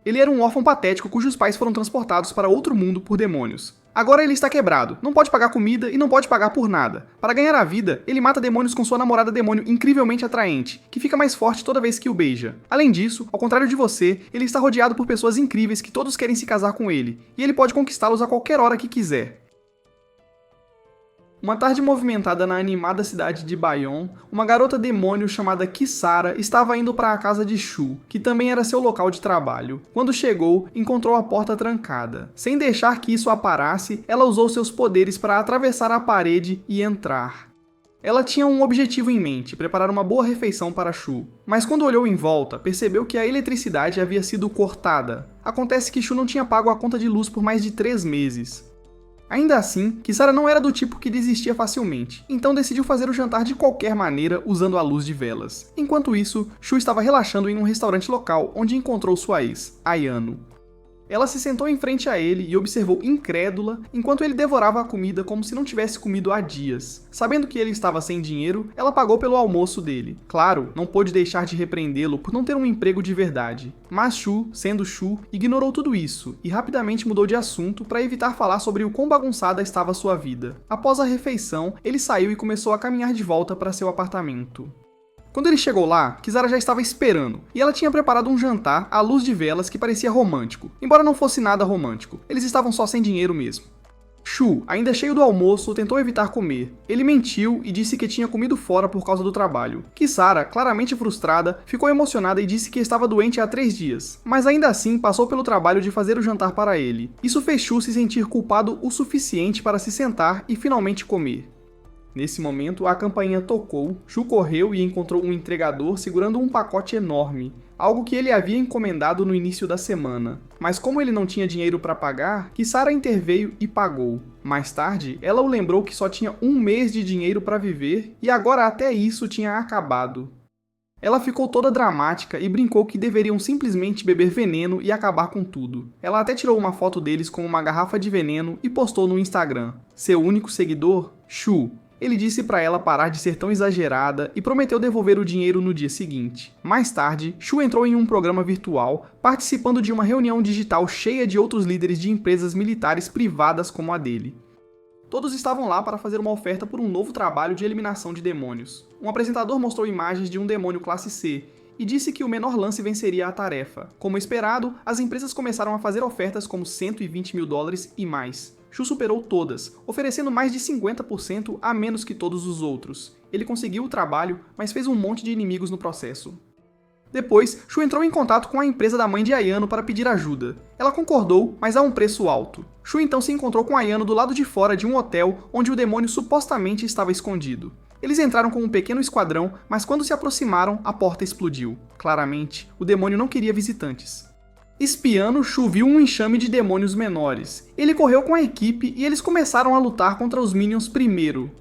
Ele era um órfão patético cujos pais foram transportados para outro mundo por demônios. Agora ele está quebrado, não pode pagar comida e não pode pagar por nada. Para ganhar a vida, ele mata demônios com sua namorada demônio incrivelmente atraente, que fica mais forte toda vez que o beija. Além disso, ao contrário de você, ele está rodeado por pessoas incríveis que todos querem se casar com ele, e ele pode conquistá-los a qualquer hora que quiser. Uma tarde movimentada na animada cidade de Bayon, uma garota demônio chamada Kisara estava indo para a casa de Shu, que também era seu local de trabalho. Quando chegou, encontrou a porta trancada. Sem deixar que isso a parasse, ela usou seus poderes para atravessar a parede e entrar. Ela tinha um objetivo em mente, preparar uma boa refeição para Shu. Mas quando olhou em volta, percebeu que a eletricidade havia sido cortada. Acontece que Shu não tinha pago a conta de luz por mais de 3 meses. Ainda assim, Kisara não era do tipo que desistia facilmente, então decidiu fazer o jantar de qualquer maneira usando a luz de velas. Enquanto isso, Shu estava relaxando em um restaurante local, onde encontrou sua ex, Ayano. Ela se sentou em frente a ele e observou incrédula, enquanto ele devorava a comida como se não tivesse comido há dias. Sabendo que ele estava sem dinheiro, ela pagou pelo almoço dele. Claro, não pôde deixar de repreendê-lo por não ter um emprego de verdade. Mas Shu, sendo Shu, ignorou tudo isso e rapidamente mudou de assunto para evitar falar sobre o quão bagunçada estava sua vida. Após a refeição, ele saiu e começou a caminhar de volta para seu apartamento. Quando ele chegou lá, Kisara já estava esperando, e ela tinha preparado um jantar à luz de velas que parecia romântico, embora não fosse nada romântico, eles estavam só sem dinheiro mesmo. Shu, ainda cheio do almoço, tentou evitar comer. Ele mentiu e disse que tinha comido fora por causa do trabalho. Kisara, claramente frustrada, ficou emocionada e disse que estava doente há 3 dias, mas ainda assim passou pelo trabalho de fazer o jantar para ele. Isso fez Shu se sentir culpado o suficiente para se sentar e finalmente comer. Nesse momento, a campainha tocou, Shu correu e encontrou um entregador segurando um pacote enorme, algo que ele havia encomendado no início da semana. Mas como ele não tinha dinheiro para pagar, Kisara interveio e pagou. Mais tarde, ela o lembrou que só tinha 1 mês de dinheiro para viver e agora até isso tinha acabado. Ela ficou toda dramática e brincou que deveriam simplesmente beber veneno e acabar com tudo. Ela até tirou uma foto deles com uma garrafa de veneno e postou no Instagram. Seu único seguidor? Shu. Ele disse para ela parar de ser tão exagerada e prometeu devolver o dinheiro no dia seguinte. Mais tarde, Shu entrou em um programa virtual, participando de uma reunião digital cheia de outros líderes de empresas militares privadas como a dele. Todos estavam lá para fazer uma oferta por um novo trabalho de eliminação de demônios. Um apresentador mostrou imagens de um demônio classe C e disse que o menor lance venceria a tarefa. Como esperado, as empresas começaram a fazer ofertas como $120 mil e mais. Shu superou todas, oferecendo mais de 50% a menos que todos os outros. Ele conseguiu o trabalho, mas fez um monte de inimigos no processo. Depois, Shu entrou em contato com a empresa da mãe de Ayano para pedir ajuda. Ela concordou, mas a um preço alto. Shu então se encontrou com Ayano do lado de fora de um hotel onde o demônio supostamente estava escondido. Eles entraram com um pequeno esquadrão, mas quando se aproximaram, a porta explodiu. Claramente, o demônio não queria visitantes. Espiando, Shu viu um enxame de demônios menores. Ele correu com a equipe e eles começaram a lutar contra os Minions primeiro.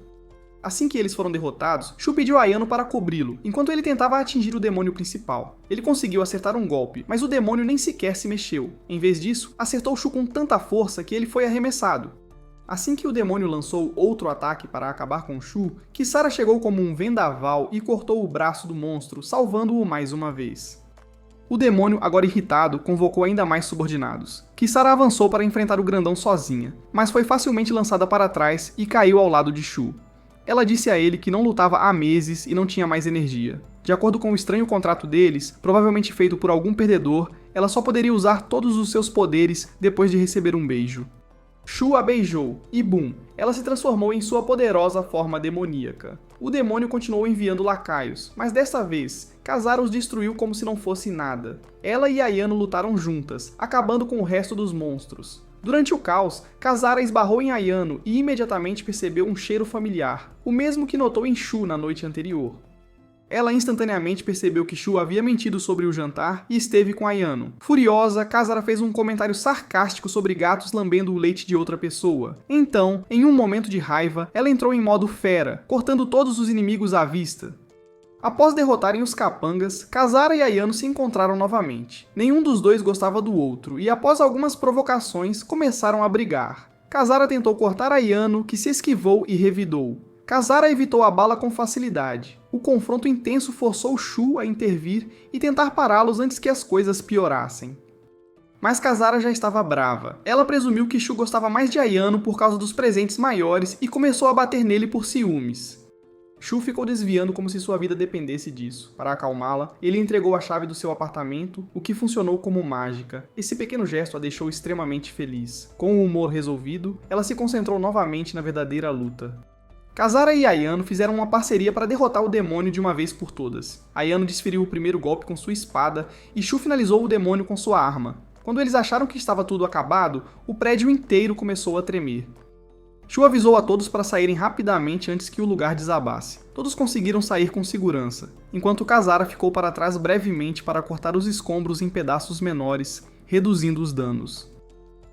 Assim que eles foram derrotados, Shu pediu a Ayano para cobri-lo, enquanto ele tentava atingir o demônio principal. Ele conseguiu acertar um golpe, mas o demônio nem sequer se mexeu. Em vez disso, acertou Shu com tanta força que ele foi arremessado. Assim que o demônio lançou outro ataque para acabar com Shu, Kisara chegou como um vendaval e cortou o braço do monstro, salvando-o mais uma vez. O demônio, agora irritado, convocou ainda mais subordinados. Kisara avançou para enfrentar o grandão sozinha, mas foi facilmente lançada para trás e caiu ao lado de Shu. Ela disse a ele que não lutava há meses e não tinha mais energia. De acordo com o estranho contrato deles, provavelmente feito por algum perdedor, ela só poderia usar todos os seus poderes depois de receber um beijo. Shu a beijou, e bum, ela se transformou em sua poderosa forma demoníaca. O demônio continuou enviando lacaios, mas desta vez, Kisara os destruiu como se não fosse nada. Ela e Ayano lutaram juntas, acabando com o resto dos monstros. Durante o caos, Kisara esbarrou em Ayano e imediatamente percebeu um cheiro familiar, o mesmo que notou em Shu na noite anterior. Ela instantaneamente percebeu que Shu havia mentido sobre o jantar e esteve com Ayano. Furiosa, Kisara fez um comentário sarcástico sobre gatos lambendo o leite de outra pessoa. Então, em um momento de raiva, ela entrou em modo fera, cortando todos os inimigos à vista. Após derrotarem os capangas, Kisara e Ayano se encontraram novamente. Nenhum dos dois gostava do outro, e após algumas provocações, começaram a brigar. Kisara tentou cortar Ayano, que se esquivou e revidou. Kisara evitou a bala com facilidade. O confronto intenso forçou Shu a intervir e tentar pará-los antes que as coisas piorassem. Mas Kazara já estava brava. Ela presumiu que Shu gostava mais de Ayano por causa dos presentes maiores e começou a bater nele por ciúmes. Shu ficou desviando como se sua vida dependesse disso. Para acalmá-la, ele entregou a chave do seu apartamento, o que funcionou como mágica. Esse pequeno gesto a deixou extremamente feliz. Com o humor resolvido, ela se concentrou novamente na verdadeira luta. Kazara e Ayano fizeram uma parceria para derrotar o demônio de uma vez por todas. Ayano desferiu o primeiro golpe com sua espada e Shu finalizou o demônio com sua arma. Quando eles acharam que estava tudo acabado, o prédio inteiro começou a tremer. Shu avisou a todos para saírem rapidamente antes que o lugar desabasse. Todos conseguiram sair com segurança, enquanto Kazara ficou para trás brevemente para cortar os escombros em pedaços menores, reduzindo os danos.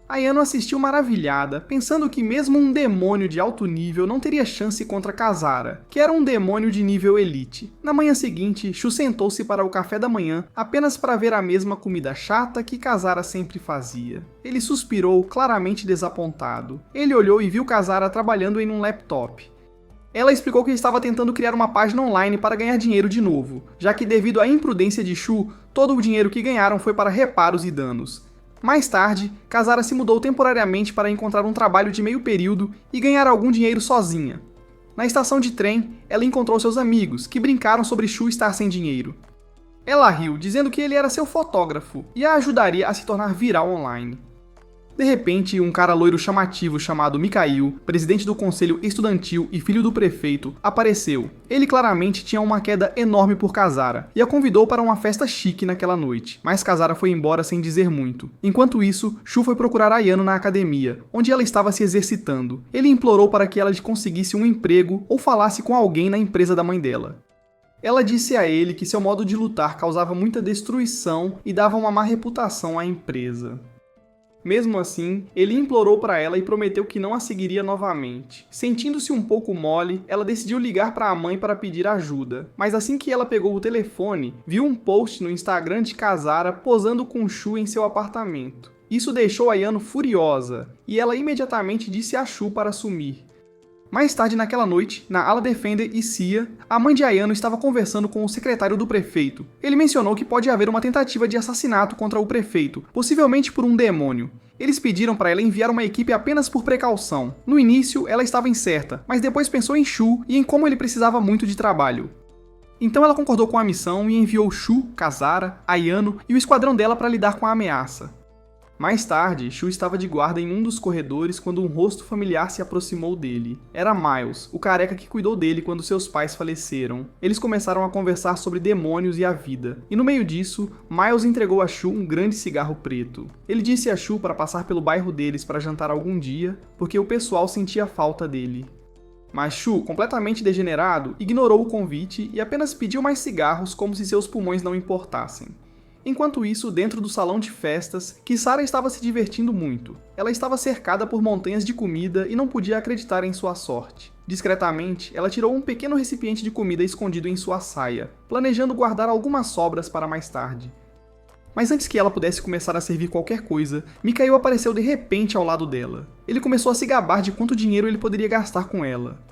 Ayano assistiu maravilhada, pensando que mesmo um demônio de alto nível não teria chance contra Kazara, que era um demônio de nível elite. Na manhã seguinte, Shu sentou-se para o café da manhã apenas para ver a mesma comida chata que Kazara sempre fazia. Ele suspirou, claramente desapontado. Ele olhou e viu Kazara trabalhando em um laptop. Ela explicou que estava tentando criar uma página online para ganhar dinheiro de novo, já que devido à imprudência de Shu, todo o dinheiro que ganharam foi para reparos e danos. Mais tarde, Kazara se mudou temporariamente para encontrar um trabalho de meio período e ganhar algum dinheiro sozinha. Na estação de trem, ela encontrou seus amigos, que brincaram sobre Shu estar sem dinheiro. Ela riu, dizendo que ele era seu fotógrafo e a ajudaria a se tornar viral online. De repente, um cara loiro chamativo chamado Mikhail, presidente do conselho estudantil e filho do prefeito, apareceu. Ele claramente tinha uma queda enorme por Kazara e a convidou para uma festa chique naquela noite, mas Kazara foi embora sem dizer muito. Enquanto isso, Shu foi procurar Ayano na academia, onde ela estava se exercitando. Ele implorou para que ela conseguisse um emprego ou falasse com alguém na empresa da mãe dela. Ela disse a ele que seu modo de lutar causava muita destruição e dava uma má reputação à empresa. Mesmo assim, ele implorou para ela e prometeu que não a seguiria novamente. Sentindo-se um pouco mole, ela decidiu ligar para a mãe para pedir ajuda. Mas assim que ela pegou o telefone, viu um post no Instagram de Kazara posando com Shu em seu apartamento. Isso deixou Ayano furiosa, e ela imediatamente disse a Shu para sumir. Mais tarde naquela noite, na ala Defender e Cia, a mãe de Ayano estava conversando com o secretário do prefeito. Ele mencionou que pode haver uma tentativa de assassinato contra o prefeito, possivelmente por um demônio. Eles pediram para ela enviar uma equipe apenas por precaução. No início, ela estava incerta, mas depois pensou em Shu e em como ele precisava muito de trabalho. Então ela concordou com a missão e enviou Shu, Kazara, Ayano e o esquadrão dela para lidar com a ameaça. Mais tarde, Shu estava de guarda em um dos corredores quando um rosto familiar se aproximou dele. Era Miles, o careca que cuidou dele quando seus pais faleceram. Eles começaram a conversar sobre demônios e a vida. E no meio disso, Miles entregou a Shu um grande cigarro preto. Ele disse a Shu para passar pelo bairro deles para jantar algum dia, porque o pessoal sentia falta dele. Mas Shu, completamente degenerado, ignorou o convite e apenas pediu mais cigarros como se seus pulmões não importassem. Enquanto isso, dentro do salão de festas, Kisara estava se divertindo muito. Ela estava cercada por montanhas de comida e não podia acreditar em sua sorte. Discretamente, ela tirou um pequeno recipiente de comida escondido em sua saia, planejando guardar algumas sobras para mais tarde. Mas antes que ela pudesse começar a servir qualquer coisa, Mikhail apareceu de repente ao lado dela. Ele começou a se gabar de quanto dinheiro ele poderia gastar com ela.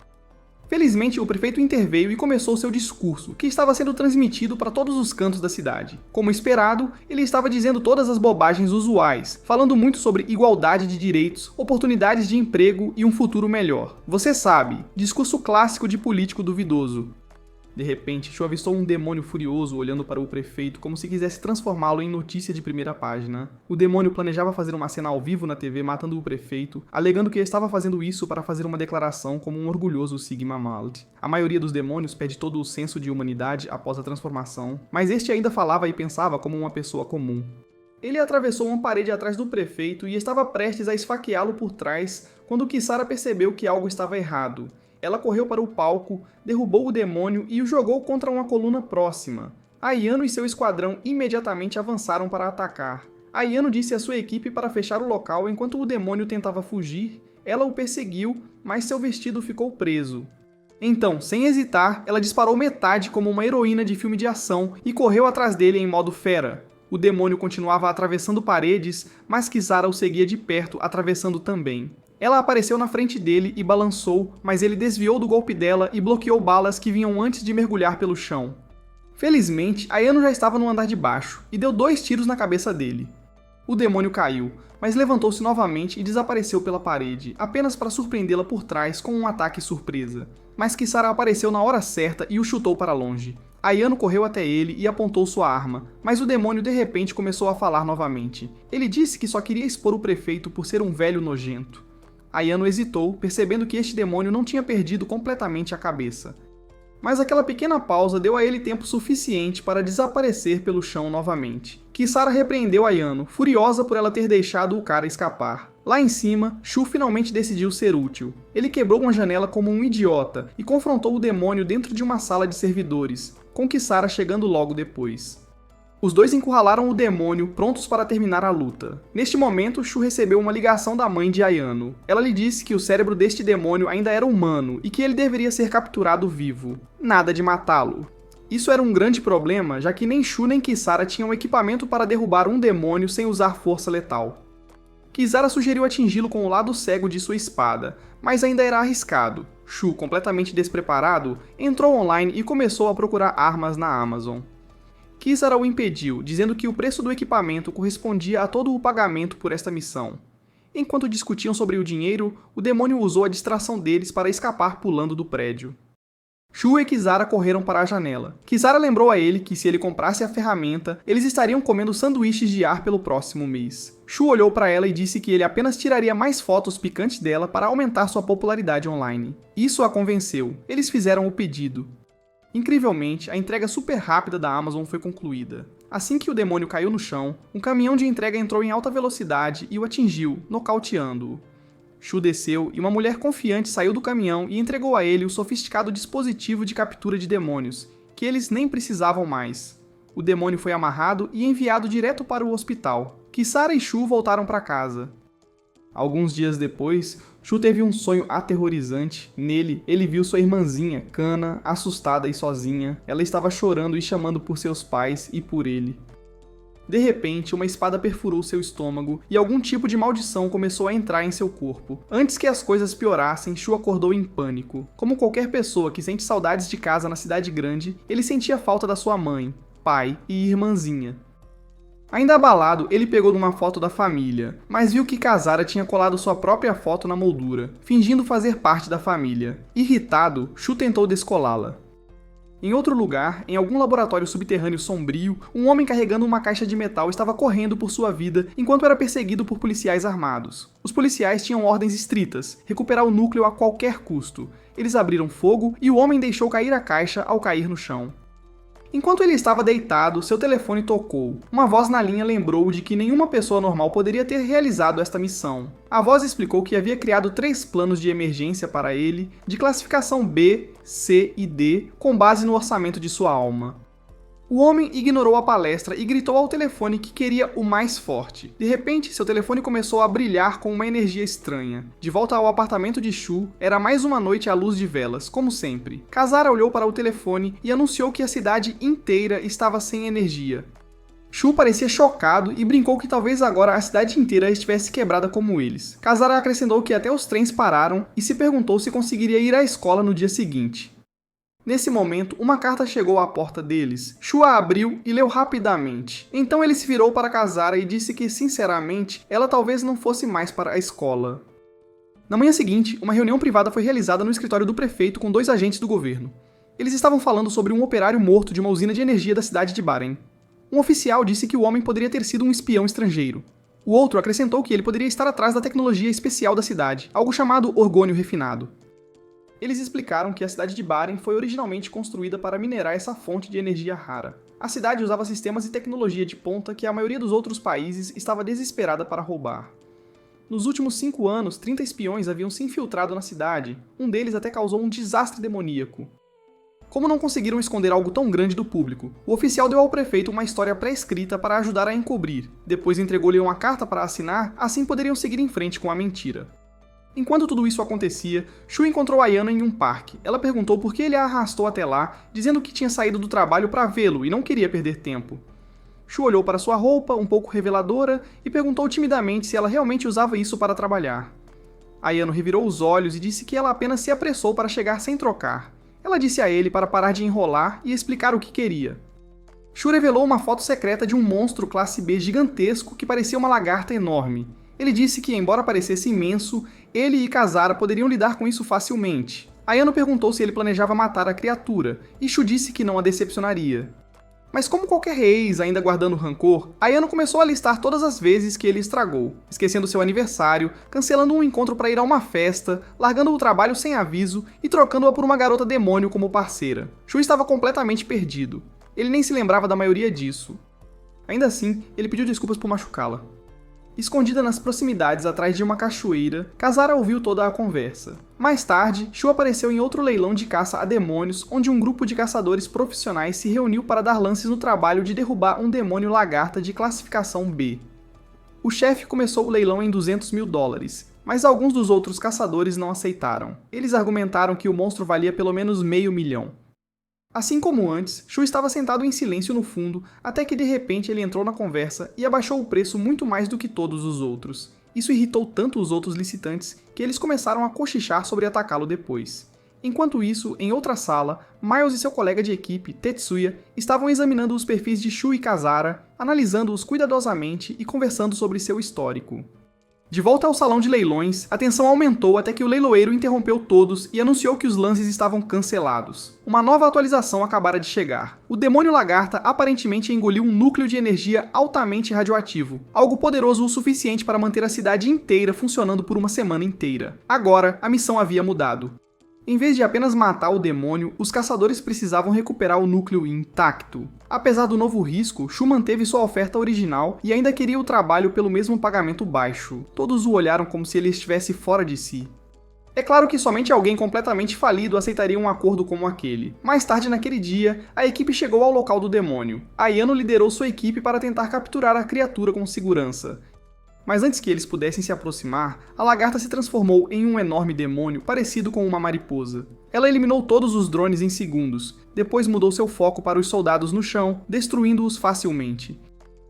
Felizmente, o prefeito interveio e começou seu discurso, que estava sendo transmitido para todos os cantos da cidade. Como esperado, ele estava dizendo todas as bobagens usuais, falando muito sobre igualdade de direitos, oportunidades de emprego e um futuro melhor. Você sabe, discurso clássico de político duvidoso. De repente, Shu avistou um demônio furioso olhando para o prefeito como se quisesse transformá-lo em notícia de primeira página. O demônio planejava fazer uma cena ao vivo na TV matando o prefeito, alegando que estava fazendo isso para fazer uma declaração como um orgulhoso Sigma Mald. A maioria dos demônios perde todo o senso de humanidade após a transformação, mas este ainda falava e pensava como uma pessoa comum. Ele atravessou uma parede atrás do prefeito e estava prestes a esfaqueá-lo por trás quando Kisara percebeu que algo estava errado. Ela correu para o palco, derrubou o demônio e o jogou contra uma coluna próxima. Ayano e seu esquadrão imediatamente avançaram para atacar. Ayano disse à sua equipe para fechar o local enquanto o demônio tentava fugir. Ela o perseguiu, mas seu vestido ficou preso. Então, sem hesitar, ela disparou metade como uma heroína de filme de ação e correu atrás dele em modo fera. O demônio continuava atravessando paredes, mas Kisara o seguia de perto, atravessando também. Ela apareceu na frente dele e balançou, mas ele desviou do golpe dela e bloqueou balas que vinham antes de mergulhar pelo chão. Felizmente, Ayano já estava no andar de baixo e deu 2 tiros na cabeça dele. O demônio caiu, mas levantou-se novamente e desapareceu pela parede, apenas para surpreendê-la por trás com um ataque surpresa. Mas Kisara apareceu na hora certa e o chutou para longe. Ayano correu até ele e apontou sua arma, mas o demônio de repente começou a falar novamente. Ele disse que só queria expor o prefeito por ser um velho nojento. Ayano hesitou, percebendo que este demônio não tinha perdido completamente a cabeça. Mas aquela pequena pausa deu a ele tempo suficiente para desaparecer pelo chão novamente. Kisara repreendeu Ayano, furiosa por ela ter deixado o cara escapar. Lá em cima, Shu finalmente decidiu ser útil. Ele quebrou uma janela como um idiota e confrontou o demônio dentro de uma sala de servidores, com Kisara chegando logo depois. Os dois encurralaram o demônio, prontos para terminar a luta. Neste momento, Shu recebeu uma ligação da mãe de Ayano. Ela lhe disse que o cérebro deste demônio ainda era humano e que ele deveria ser capturado vivo. Nada de matá-lo. Isso era um grande problema, já que nem Shu nem Kisara tinham equipamento para derrubar um demônio sem usar força letal. Kisara sugeriu atingi-lo com o lado cego de sua espada, mas ainda era arriscado. Shu, completamente despreparado, entrou online e começou a procurar armas na Amazon. Kisara o impediu, dizendo que o preço do equipamento correspondia a todo o pagamento por esta missão. Enquanto discutiam sobre o dinheiro, o demônio usou a distração deles para escapar pulando do prédio. Shu e Kisara correram para a janela. Kisara lembrou a ele que se ele comprasse a ferramenta, eles estariam comendo sanduíches de ar pelo próximo mês. Shu olhou para ela e disse que ele apenas tiraria mais fotos picantes dela para aumentar sua popularidade online. Isso a convenceu. Eles fizeram o pedido. Incrivelmente, a entrega super rápida da Amazon foi concluída. Assim que o demônio caiu no chão, um caminhão de entrega entrou em alta velocidade e o atingiu, nocauteando-o. Shu desceu e uma mulher confiante saiu do caminhão e entregou a ele o sofisticado dispositivo de captura de demônios, que eles nem precisavam mais. O demônio foi amarrado e enviado direto para o hospital. Kisara e Shu voltaram para casa. Alguns dias depois, Shu teve um sonho aterrorizante. Nele, ele viu sua irmãzinha, Kana, assustada e sozinha. Ela estava chorando e chamando por seus pais e por ele. De repente, uma espada perfurou seu estômago e algum tipo de maldição começou a entrar em seu corpo. Antes que as coisas piorassem, Shu acordou em pânico. Como qualquer pessoa que sente saudades de casa na cidade grande, ele sentia falta da sua mãe, pai e irmãzinha. Ainda abalado, ele pegou uma foto da família, mas viu que Kisara tinha colado sua própria foto na moldura, fingindo fazer parte da família. Irritado, Shu tentou descolá-la. Em outro lugar, em algum laboratório subterrâneo sombrio, um homem carregando uma caixa de metal estava correndo por sua vida enquanto era perseguido por policiais armados. Os policiais tinham ordens estritas: recuperar o núcleo a qualquer custo. Eles abriram fogo e o homem deixou cair a caixa ao cair no chão. Enquanto ele estava deitado, seu telefone tocou. Uma voz na linha lembrou de que nenhuma pessoa normal poderia ter realizado esta missão. A voz explicou que havia criado 3 planos de emergência para ele, de classificação B, C e D, com base no orçamento de sua alma. O homem ignorou a palestra e gritou ao telefone que queria o mais forte. De repente, seu telefone começou a brilhar com uma energia estranha. De volta ao apartamento de Shu, era mais uma noite à luz de velas, como sempre. Kisara olhou para o telefone e anunciou que a cidade inteira estava sem energia. Shu parecia chocado e brincou que talvez agora a cidade inteira estivesse quebrada como eles. Kisara acrescentou que até os trens pararam e se perguntou se conseguiria ir à escola no dia seguinte. Nesse momento, uma carta chegou à porta deles. Shu a abriu e leu rapidamente. Então ele se virou para Kisara e disse que, sinceramente, ela talvez não fosse mais para a escola. Na manhã seguinte, uma reunião privada foi realizada no escritório do prefeito com 2 agentes do governo. Eles estavam falando sobre um operário morto de uma usina de energia da cidade de Baren. Um oficial disse que o homem poderia ter sido um espião estrangeiro. O outro acrescentou que ele poderia estar atrás da tecnologia especial da cidade, algo chamado orgônio refinado. Eles explicaram que a cidade de Baren foi originalmente construída para minerar essa fonte de energia rara. A cidade usava sistemas e tecnologia de ponta que a maioria dos outros países estava desesperada para roubar. Nos últimos 5 anos, 30 espiões haviam se infiltrado na cidade. Um deles até causou um desastre demoníaco. Como não conseguiram esconder algo tão grande do público, o oficial deu ao prefeito uma história pré-escrita para ajudar a encobrir. Depois entregou-lhe uma carta para assinar, assim poderiam seguir em frente com a mentira. Enquanto tudo isso acontecia, Shu encontrou Ayano em um parque. Ela perguntou por que ele a arrastou até lá, dizendo que tinha saído do trabalho para vê-lo e não queria perder tempo. Shu olhou para sua roupa, um pouco reveladora, e perguntou timidamente se ela realmente usava isso para trabalhar. Ayano revirou os olhos e disse que ela apenas se apressou para chegar sem trocar. Ela disse a ele para parar de enrolar e explicar o que queria. Shu revelou uma foto secreta de um monstro classe B gigantesco que parecia uma lagarta enorme. Ele disse que, embora parecesse imenso, ele e Kazara poderiam lidar com isso facilmente. Ayano perguntou se ele planejava matar a criatura, e Shu disse que não a decepcionaria. Mas como qualquer ex ainda guardando rancor, Ayano começou a listar todas as vezes que ele estragou, esquecendo seu aniversário, cancelando um encontro para ir a uma festa, largando o trabalho sem aviso e trocando-a por uma garota demônio como parceira. Shu estava completamente perdido. Ele nem se lembrava da maioria disso. Ainda assim, ele pediu desculpas por machucá-la. Escondida nas proximidades atrás de uma cachoeira, Kazara ouviu toda a conversa. Mais tarde, Shu apareceu em outro leilão de caça a demônios, onde um grupo de caçadores profissionais se reuniu para dar lances no trabalho de derrubar um demônio lagarta de classificação B. O chefe começou o leilão em $200 mil, mas alguns dos outros caçadores não aceitaram. Eles argumentaram que o monstro valia pelo menos $500 mil. Assim como antes, Shu estava sentado em silêncio no fundo, até que de repente ele entrou na conversa e abaixou o preço muito mais do que todos os outros. Isso irritou tanto os outros licitantes que eles começaram a cochichar sobre atacá-lo depois. Enquanto isso, em outra sala, Miles e seu colega de equipe, Tetsuya, estavam examinando os perfis de Shu e Kazara, analisando-os cuidadosamente e conversando sobre seu histórico. De volta ao salão de leilões, a tensão aumentou até que o leiloeiro interrompeu todos e anunciou que os lances estavam cancelados. Uma nova atualização acabara de chegar. O demônio lagarta aparentemente engoliu um núcleo de energia altamente radioativo, algo poderoso o suficiente para manter a cidade inteira funcionando por uma semana inteira. Agora, a missão havia mudado. Em vez de apenas matar o demônio, os caçadores precisavam recuperar o núcleo intacto. Apesar do novo risco, Shu manteve sua oferta original e ainda queria o trabalho pelo mesmo pagamento baixo. Todos o olharam como se ele estivesse fora de si. É claro que somente alguém completamente falido aceitaria um acordo como aquele. Mais tarde naquele dia, a equipe chegou ao local do demônio. Ayano liderou sua equipe para tentar capturar a criatura com segurança. Mas antes que eles pudessem se aproximar, a lagarta se transformou em um enorme demônio parecido com uma mariposa. Ela eliminou todos os drones em segundos, depois mudou seu foco para os soldados no chão, destruindo-os facilmente.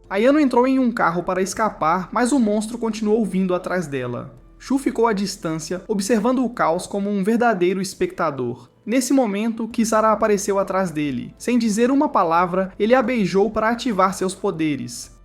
Ayano entrou em um carro para escapar, mas o monstro continuou vindo atrás dela. Shu ficou à distância, observando o caos como um verdadeiro espectador. Nesse momento, Kisara apareceu atrás dele. Sem dizer uma palavra, ele a beijou para ativar seus poderes.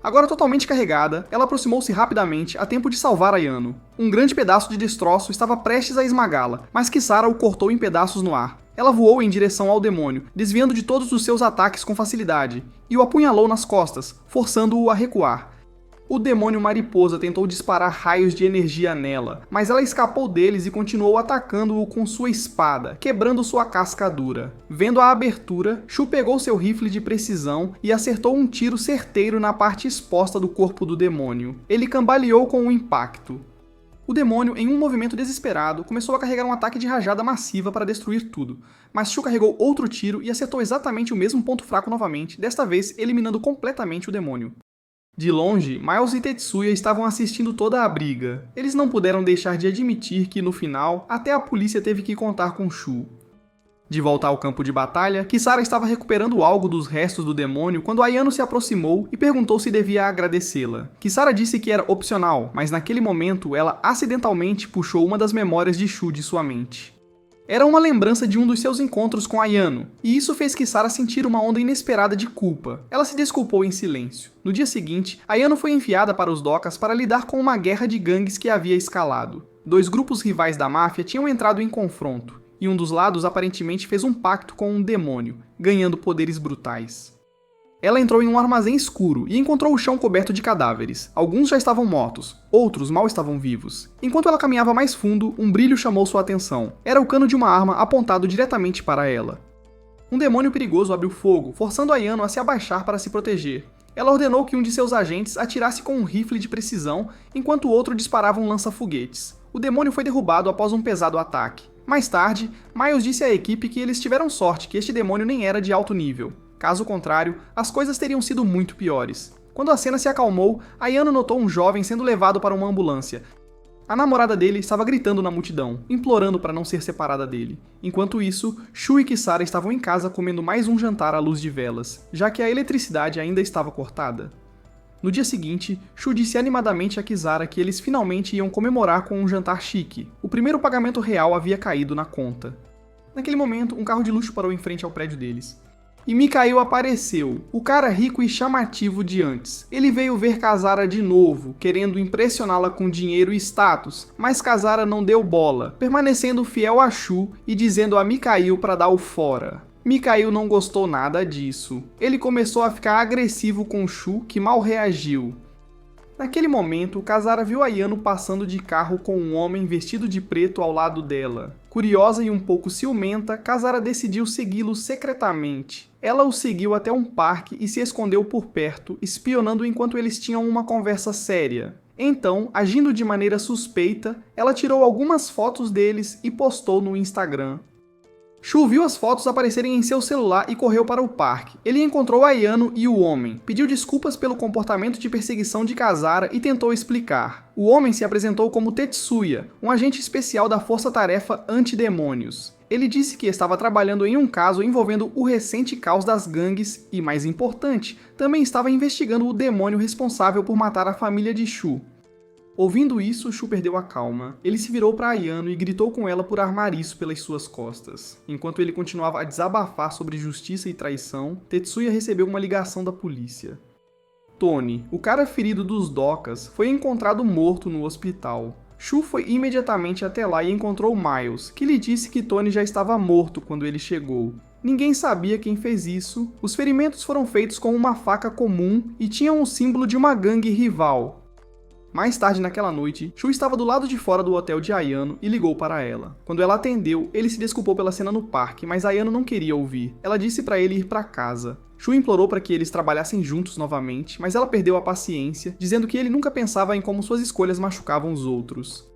Agora totalmente carregada, ela aproximou-se rapidamente a tempo de salvar Ayano. Um grande pedaço de destroço estava prestes a esmagá-la, mas Kisara o cortou em pedaços no ar. Ela voou em direção ao demônio, desviando de todos os seus ataques com facilidade, e o apunhalou nas costas, forçando-o a recuar. O demônio mariposa tentou disparar raios de energia nela, mas ela escapou deles e continuou atacando-o com sua espada, quebrando sua casca dura. Vendo a abertura, Shu pegou seu rifle de precisão e acertou um tiro certeiro na parte exposta do corpo do demônio. Ele cambaleou com o impacto. O demônio, em um movimento desesperado, começou a carregar um ataque de rajada massiva para destruir tudo, mas Shu carregou outro tiro e acertou exatamente o mesmo ponto fraco novamente, desta vez eliminando completamente o demônio. De longe, Miles e Tetsuya estavam assistindo toda a briga. Eles não puderam deixar de admitir que, no final, até a polícia teve que contar com Shu. De volta ao campo de batalha, Kisara estava recuperando algo dos restos do demônio quando Ayano se aproximou e perguntou se devia agradecê-la. Kisara disse que era opcional, mas naquele momento ela acidentalmente puxou uma das memórias de Shu de sua mente. Era uma lembrança de um dos seus encontros com Ayano, e isso fez Kisara sentir uma onda inesperada de culpa. Ela se desculpou em silêncio. No dia seguinte, Ayano foi enviada para os docas para lidar com uma guerra de gangues que havia escalado. Dois grupos rivais da máfia tinham entrado em confronto, e um dos lados aparentemente fez um pacto com um demônio, ganhando poderes brutais. Ela entrou em um armazém escuro e encontrou o chão coberto de cadáveres. Alguns já estavam mortos, outros mal estavam vivos. Enquanto ela caminhava mais fundo, um brilho chamou sua atenção. Era o cano de uma arma apontado diretamente para ela. Um demônio perigoso abriu fogo, forçando Ayano a se abaixar para se proteger. Ela ordenou que um de seus agentes atirasse com um rifle de precisão, enquanto o outro disparava um lança-foguetes. O demônio foi derrubado após um pesado ataque. Mais tarde, Miles disse à equipe que eles tiveram sorte que este demônio nem era de alto nível. Caso contrário, as coisas teriam sido muito piores. Quando a cena se acalmou, Ayano notou um jovem sendo levado para uma ambulância. A namorada dele estava gritando na multidão, implorando para não ser separada dele. Enquanto isso, Shu e Kisara estavam em casa comendo mais um jantar à luz de velas, já que a eletricidade ainda estava cortada. No dia seguinte, Shu disse animadamente a Kisara que eles finalmente iam comemorar com um jantar chique. O primeiro pagamento real havia caído na conta. Naquele momento, um carro de luxo parou em frente ao prédio deles. E Mikhail apareceu, o cara rico e chamativo de antes. Ele veio ver Kazara de novo, querendo impressioná-la com dinheiro e status, mas Kazara não deu bola, permanecendo fiel a Shu e dizendo a Mikhail para dar o fora. Mikhail não gostou nada disso. Ele começou a ficar agressivo com Shu, que mal reagiu. Naquele momento, Kazara viu Ayano passando de carro com um homem vestido de preto ao lado dela. Curiosa e um pouco ciumenta, Kazara decidiu segui-lo secretamente. Ela o seguiu até um parque e se escondeu por perto, espionando enquanto eles tinham uma conversa séria. Então, agindo de maneira suspeita, ela tirou algumas fotos deles e postou no Instagram. Shu viu as fotos aparecerem em seu celular e correu para o parque. Ele encontrou Ayano e o homem, pediu desculpas pelo comportamento de perseguição de Kazara e tentou explicar. O homem se apresentou como Tetsuya, um agente especial da Força-Tarefa Antidemônios. Ele disse que estava trabalhando em um caso envolvendo o recente caos das gangues e, mais importante, também estava investigando o demônio responsável por matar a família de Shu. Ouvindo isso, Shu perdeu a calma. Ele se virou para Ayano e gritou com ela por armar isso pelas suas costas. Enquanto ele continuava a desabafar sobre justiça e traição, Tetsuya recebeu uma ligação da polícia. Tony, o cara ferido dos docas, foi encontrado morto no hospital. Shu foi imediatamente até lá e encontrou Miles, que lhe disse que Tony já estava morto quando ele chegou. Ninguém sabia quem fez isso. Os ferimentos foram feitos com uma faca comum e tinham o símbolo de uma gangue rival. Mais tarde naquela noite, Shu estava do lado de fora do hotel de Ayano e ligou para ela. Quando ela atendeu, ele se desculpou pela cena no parque, mas Ayano não queria ouvir. Ela disse para ele ir para casa. Shu implorou para que eles trabalhassem juntos novamente, mas ela perdeu a paciência, dizendo que ele nunca pensava em como suas escolhas machucavam os outros.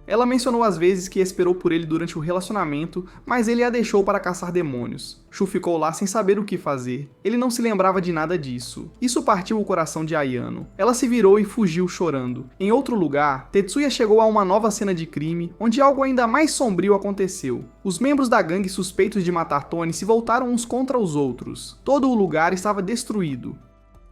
Ela mencionou as vezes que esperou por ele durante o relacionamento, mas ele a deixou para caçar demônios. Shu ficou lá sem saber o que fazer. Ele não se lembrava de nada disso. Isso partiu o coração de Ayano. Ela se virou e fugiu chorando. Em outro lugar, Tetsuya chegou a uma nova cena de crime, onde algo ainda mais sombrio aconteceu. Os membros da gangue suspeitos de matar Tony se voltaram uns contra os outros. Todo o lugar estava destruído.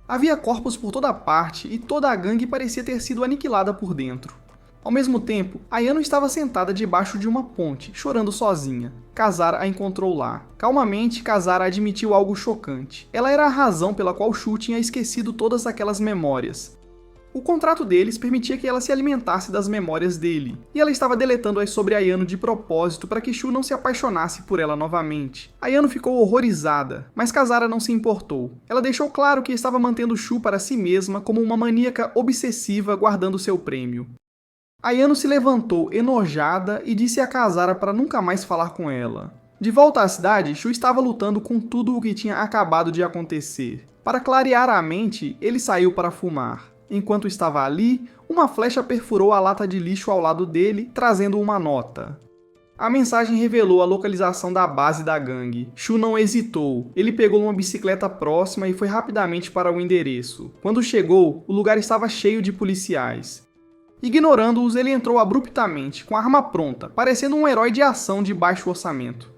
Havia corpos por toda parte e toda a gangue parecia ter sido aniquilada por dentro. Ao mesmo tempo, Ayano estava sentada debaixo de uma ponte, chorando sozinha. Kazara a encontrou lá. Calmamente, Kazara admitiu algo chocante. Ela era a razão pela qual Shu tinha esquecido todas aquelas memórias. O contrato deles permitia que ela se alimentasse das memórias dele, e ela estava deletando-as sobre Ayano de propósito para que Shu não se apaixonasse por ela novamente. Ayano ficou horrorizada, mas Kazara não se importou. Ela deixou claro que estava mantendo Shu para si mesma como uma maníaca obsessiva guardando seu prêmio. Ayano se levantou enojada e disse a Kazara para nunca mais falar com ela. De volta à cidade, Shu estava lutando com tudo o que tinha acabado de acontecer. Para clarear a mente, ele saiu para fumar. Enquanto estava ali, uma flecha perfurou a lata de lixo ao lado dele, trazendo uma nota. A mensagem revelou a localização da base da gangue. Shu não hesitou. Ele pegou uma bicicleta próxima e foi rapidamente para o endereço. Quando chegou, o lugar estava cheio de policiais. Ignorando-os, ele entrou abruptamente, com a arma pronta, parecendo um herói de ação de baixo orçamento.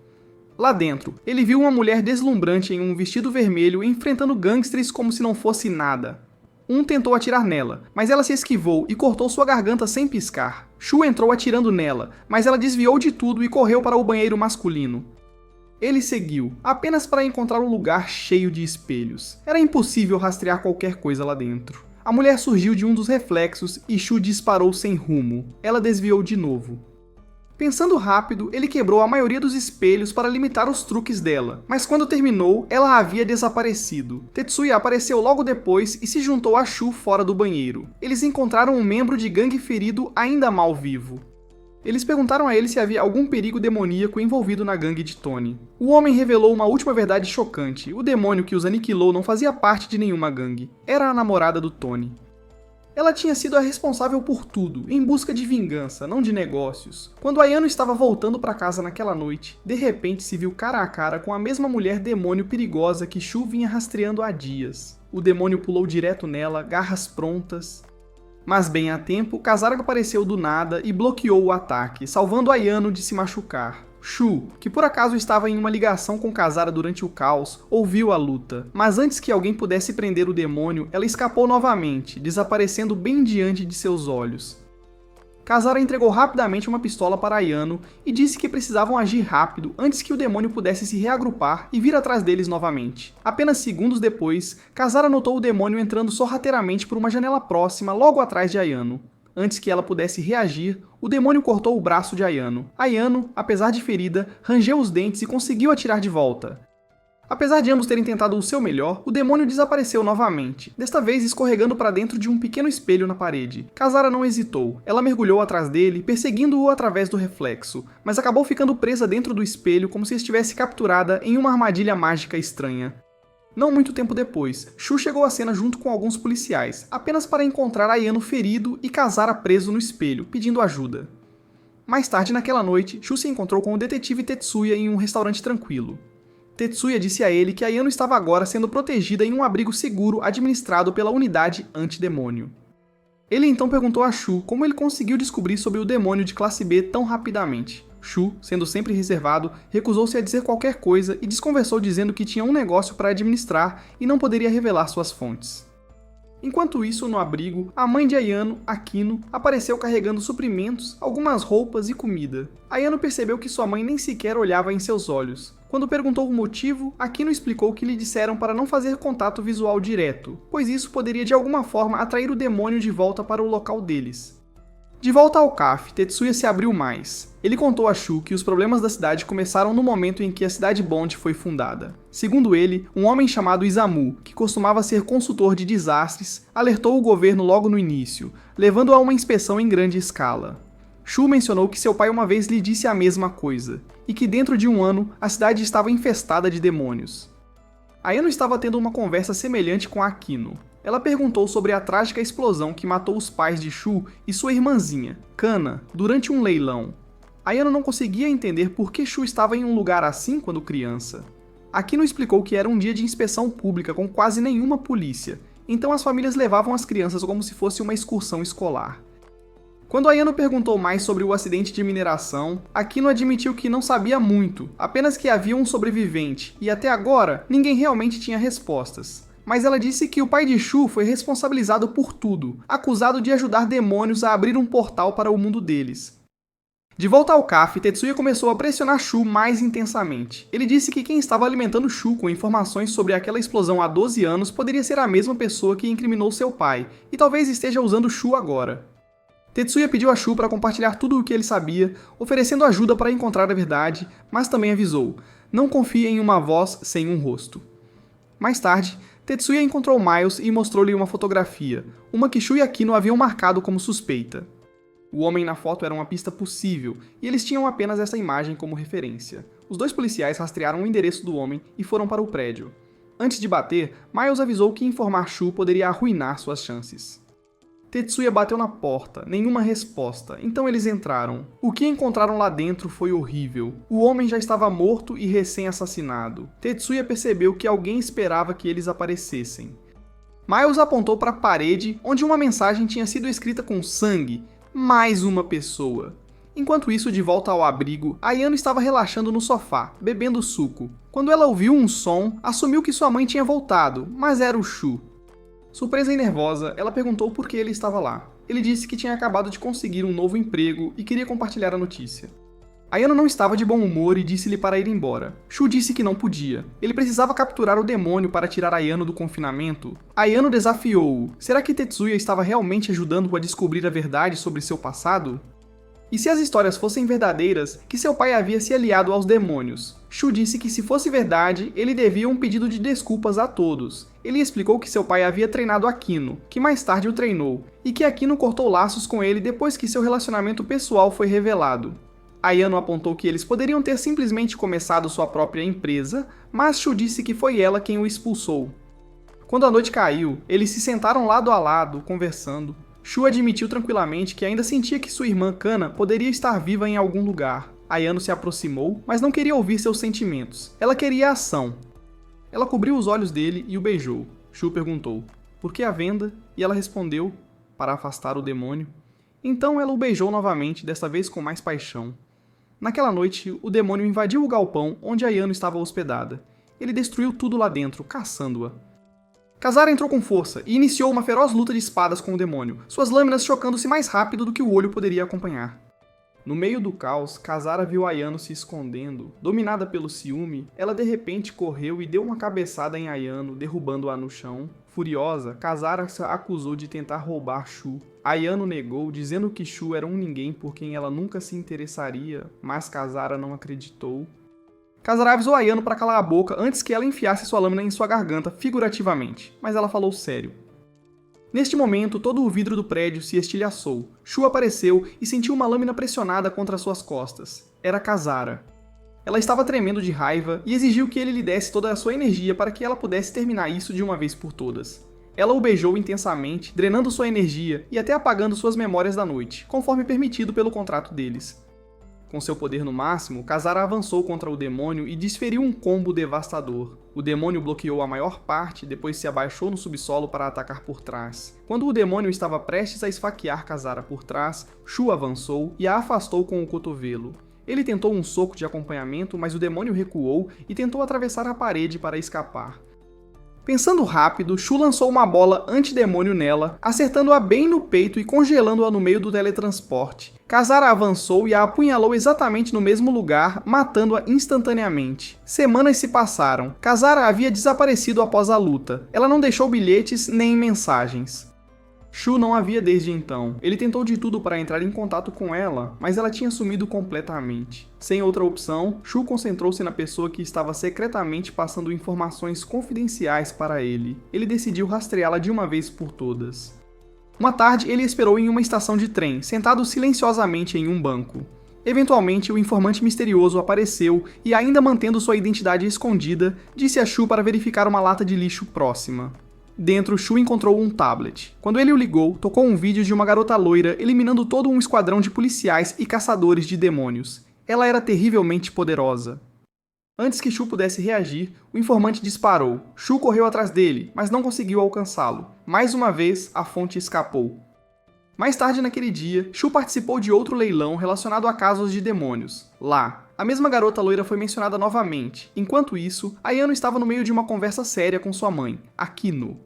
Lá dentro, ele viu uma mulher deslumbrante em um vestido vermelho enfrentando gangsters como se não fosse nada. Um tentou atirar nela, mas ela se esquivou e cortou sua garganta sem piscar. Shu entrou atirando nela, mas ela desviou de tudo e correu para o banheiro masculino. Ele seguiu, apenas para encontrar um lugar cheio de espelhos. Era impossível rastrear qualquer coisa lá dentro. A mulher surgiu de um dos reflexos e Shu disparou sem rumo. Ela desviou de novo. Pensando rápido, ele quebrou a maioria dos espelhos para limitar os truques dela, mas quando terminou, ela havia desaparecido. Tetsuya apareceu logo depois e se juntou a Shu fora do banheiro. Eles encontraram um membro de gangue ferido ainda mal vivo. Eles perguntaram a ele se havia algum perigo demoníaco envolvido na gangue de Tony. O homem revelou uma última verdade chocante: o demônio que os aniquilou não fazia parte de nenhuma gangue. Era a namorada do Tony. Ela tinha sido a responsável por tudo, em busca de vingança, não de negócios. Quando Ayano estava voltando para casa naquela noite, de repente se viu cara a cara com a mesma mulher demônio perigosa que Shu vinha rastreando há dias. O demônio pulou direto nela, garras prontas. Mas bem a tempo, Kazara apareceu do nada e bloqueou o ataque, salvando Ayano de se machucar. Shu, que por acaso estava em uma ligação com Kazara durante o caos, ouviu a luta, mas antes que alguém pudesse prender o demônio, ela escapou novamente, desaparecendo bem diante de seus olhos. Kasara entregou rapidamente uma pistola para Ayano e disse que precisavam agir rápido antes que o demônio pudesse se reagrupar e vir atrás deles novamente. Apenas segundos depois, Kasara notou o demônio entrando sorrateiramente por uma janela próxima logo atrás de Ayano. Antes que ela pudesse reagir, o demônio cortou o braço de Ayano. Ayano, apesar de ferida, rangeu os dentes e conseguiu atirar de volta. Apesar de ambos terem tentado o seu melhor, o demônio desapareceu novamente, desta vez escorregando para dentro de um pequeno espelho na parede. Kasara não hesitou, ela mergulhou atrás dele, perseguindo-o através do reflexo, mas acabou ficando presa dentro do espelho como se estivesse capturada em uma armadilha mágica estranha. Não muito tempo depois, Shu chegou à cena junto com alguns policiais, apenas para encontrar Ayano ferido e Kasara preso no espelho, pedindo ajuda. Mais tarde naquela noite, Shu se encontrou com o detetive Tetsuya em um restaurante tranquilo. Tetsuya disse a ele que Ayano estava agora sendo protegida em um abrigo seguro administrado pela unidade antidemônio. Ele então perguntou a Shu como ele conseguiu descobrir sobre o demônio de classe B tão rapidamente. Shu, sendo sempre reservado, recusou-se a dizer qualquer coisa e desconversou dizendo que tinha um negócio para administrar e não poderia revelar suas fontes. Enquanto isso, no abrigo, a mãe de Ayano, Akino, apareceu carregando suprimentos, algumas roupas e comida. Ayano percebeu que sua mãe nem sequer olhava em seus olhos. Quando perguntou o motivo, Akino explicou que lhe disseram para não fazer contato visual direto, pois isso poderia de alguma forma atrair o demônio de volta para o local deles. De volta ao CAF, Tetsuya se abriu mais. Ele contou a Shu que os problemas da cidade começaram no momento em que a cidade Bond foi fundada. Segundo ele, um homem chamado Izamu, que costumava ser consultor de desastres, alertou o governo logo no início, levando a uma inspeção em grande escala. Shu mencionou que seu pai uma vez lhe disse a mesma coisa, e que dentro de um ano a cidade estava infestada de demônios. Ayano estava tendo uma conversa semelhante com Akino. Ela perguntou sobre a trágica explosão que matou os pais de Shu e sua irmãzinha, Kana, durante um leilão. Ayano não conseguia entender por que Shu estava em um lugar assim quando criança. Akino explicou que era um dia de inspeção pública com quase nenhuma polícia, então as famílias levavam as crianças como se fosse uma excursão escolar. Quando Ayano perguntou mais sobre o acidente de mineração, Akino admitiu que não sabia muito, apenas que havia um sobrevivente, e até agora ninguém realmente tinha respostas. Mas ela disse que o pai de Shu foi responsabilizado por tudo, acusado de ajudar demônios a abrir um portal para o mundo deles. De volta ao CAF, Tetsuya começou a pressionar Shu mais intensamente. Ele disse que quem estava alimentando Shu com informações sobre aquela explosão há 12 anos poderia ser a mesma pessoa que incriminou seu pai, e talvez esteja usando Shu agora. Tetsuya pediu a Shu para compartilhar tudo o que ele sabia, oferecendo ajuda para encontrar a verdade, mas também avisou: não confie em uma voz sem um rosto. Mais tarde, Tetsuya encontrou Miles e mostrou-lhe uma fotografia, uma que Shu e Akino haviam marcado como suspeita. O homem na foto era uma pista possível, e eles tinham apenas essa imagem como referência. Os dois policiais rastrearam o endereço do homem e foram para o prédio. Antes de bater, Miles avisou que informar Shu poderia arruinar suas chances. Tetsuya bateu na porta, nenhuma resposta, então eles entraram. O que encontraram lá dentro foi horrível. O homem já estava morto e recém-assassinado. Tetsuya percebeu que alguém esperava que eles aparecessem. Miles apontou para a parede, onde uma mensagem tinha sido escrita com sangue: mais uma pessoa. Enquanto isso, de volta ao abrigo, Ayano estava relaxando no sofá, bebendo suco. Quando ela ouviu um som, assumiu que sua mãe tinha voltado, mas era o Shu. Surpresa e nervosa, ela perguntou por que ele estava lá. Ele disse que tinha acabado de conseguir um novo emprego e queria compartilhar a notícia. Ayano não estava de bom humor e disse-lhe para ir embora. Shu disse que não podia. Ele precisava capturar o demônio para tirar Ayano do confinamento. Ayano desafiou-o. Será que Tetsuya estava realmente ajudando-o a descobrir a verdade sobre seu passado? E se as histórias fossem verdadeiras, que seu pai havia se aliado aos demônios? Shu disse que se fosse verdade, ele devia um pedido de desculpas a todos. Ele explicou que seu pai havia treinado Akino, que mais tarde o treinou, e que Akino cortou laços com ele depois que seu relacionamento pessoal foi revelado. Ayano apontou que eles poderiam ter simplesmente começado sua própria empresa, mas Shu disse que foi ela quem o expulsou. Quando a noite caiu, eles se sentaram lado a lado, conversando. Shu admitiu tranquilamente que ainda sentia que sua irmã Kana poderia estar viva em algum lugar. Ayano se aproximou, mas não queria ouvir seus sentimentos. Ela queria ação. Ela cobriu os olhos dele e o beijou. Shu perguntou: por que a venda? E ela respondeu: para afastar o demônio. Então ela o beijou novamente, desta vez com mais paixão. Naquela noite, o demônio invadiu o galpão onde Ayano estava hospedada. Ele destruiu tudo lá dentro, caçando-a. Kazara entrou com força e iniciou uma feroz luta de espadas com o demônio, suas lâminas chocando-se mais rápido do que o olho poderia acompanhar. No meio do caos, Kazara viu Ayano se escondendo. Dominada pelo ciúme, ela de repente correu e deu uma cabeçada em Ayano, derrubando-a no chão. Furiosa, Kazara a acusou de tentar roubar Shu. Ayano negou, dizendo que Shu era um ninguém por quem ela nunca se interessaria, mas Kazara não acreditou. Kazara avisou Ayano para calar a boca antes que ela enfiasse sua lâmina em sua garganta, figurativamente, mas ela falou sério. Neste momento, todo o vidro do prédio se estilhaçou. Shu apareceu e sentiu uma lâmina pressionada contra suas costas. Era Kazara. Ela estava tremendo de raiva e exigiu que ele lhe desse toda a sua energia para que ela pudesse terminar isso de uma vez por todas. Ela o beijou intensamente, drenando sua energia e até apagando suas memórias da noite, conforme permitido pelo contrato deles. Com seu poder no máximo, Kazara avançou contra o demônio e desferiu um combo devastador. O demônio bloqueou a maior parte, depois se abaixou no subsolo para atacar por trás. Quando o demônio estava prestes a esfaquear Kazara por trás, Shu avançou e a afastou com o cotovelo. Ele tentou um soco de acompanhamento, mas o demônio recuou e tentou atravessar a parede para escapar. Pensando rápido, Shu lançou uma bola antidemônio nela, acertando-a bem no peito e congelando-a no meio do teletransporte. Kazara avançou e a apunhalou exatamente no mesmo lugar, matando-a instantaneamente. Semanas se passaram. Kazara havia desaparecido após a luta. Ela não deixou bilhetes nem mensagens. Shu não a via desde então. Ele tentou de tudo para entrar em contato com ela, mas ela tinha sumido completamente. Sem outra opção, Shu concentrou-se na pessoa que estava secretamente passando informações confidenciais para ele. Ele decidiu rastreá-la de uma vez por todas. Uma tarde, ele esperou em uma estação de trem, sentado silenciosamente em um banco. Eventualmente, o informante misterioso apareceu e, ainda mantendo sua identidade escondida, disse a Shu para verificar uma lata de lixo próxima. Dentro, Shu encontrou um tablet. Quando ele o ligou, tocou um vídeo de uma garota loira eliminando todo um esquadrão de policiais e caçadores de demônios. Ela era terrivelmente poderosa. Antes que Shu pudesse reagir, o informante disparou. Shu correu atrás dele, mas não conseguiu alcançá-lo. Mais uma vez, a fonte escapou. Mais tarde naquele dia, Shu participou de outro leilão relacionado a casos de demônios. Lá, a mesma garota loira foi mencionada novamente. Enquanto isso, Ayano estava no meio de uma conversa séria com sua mãe, Akino.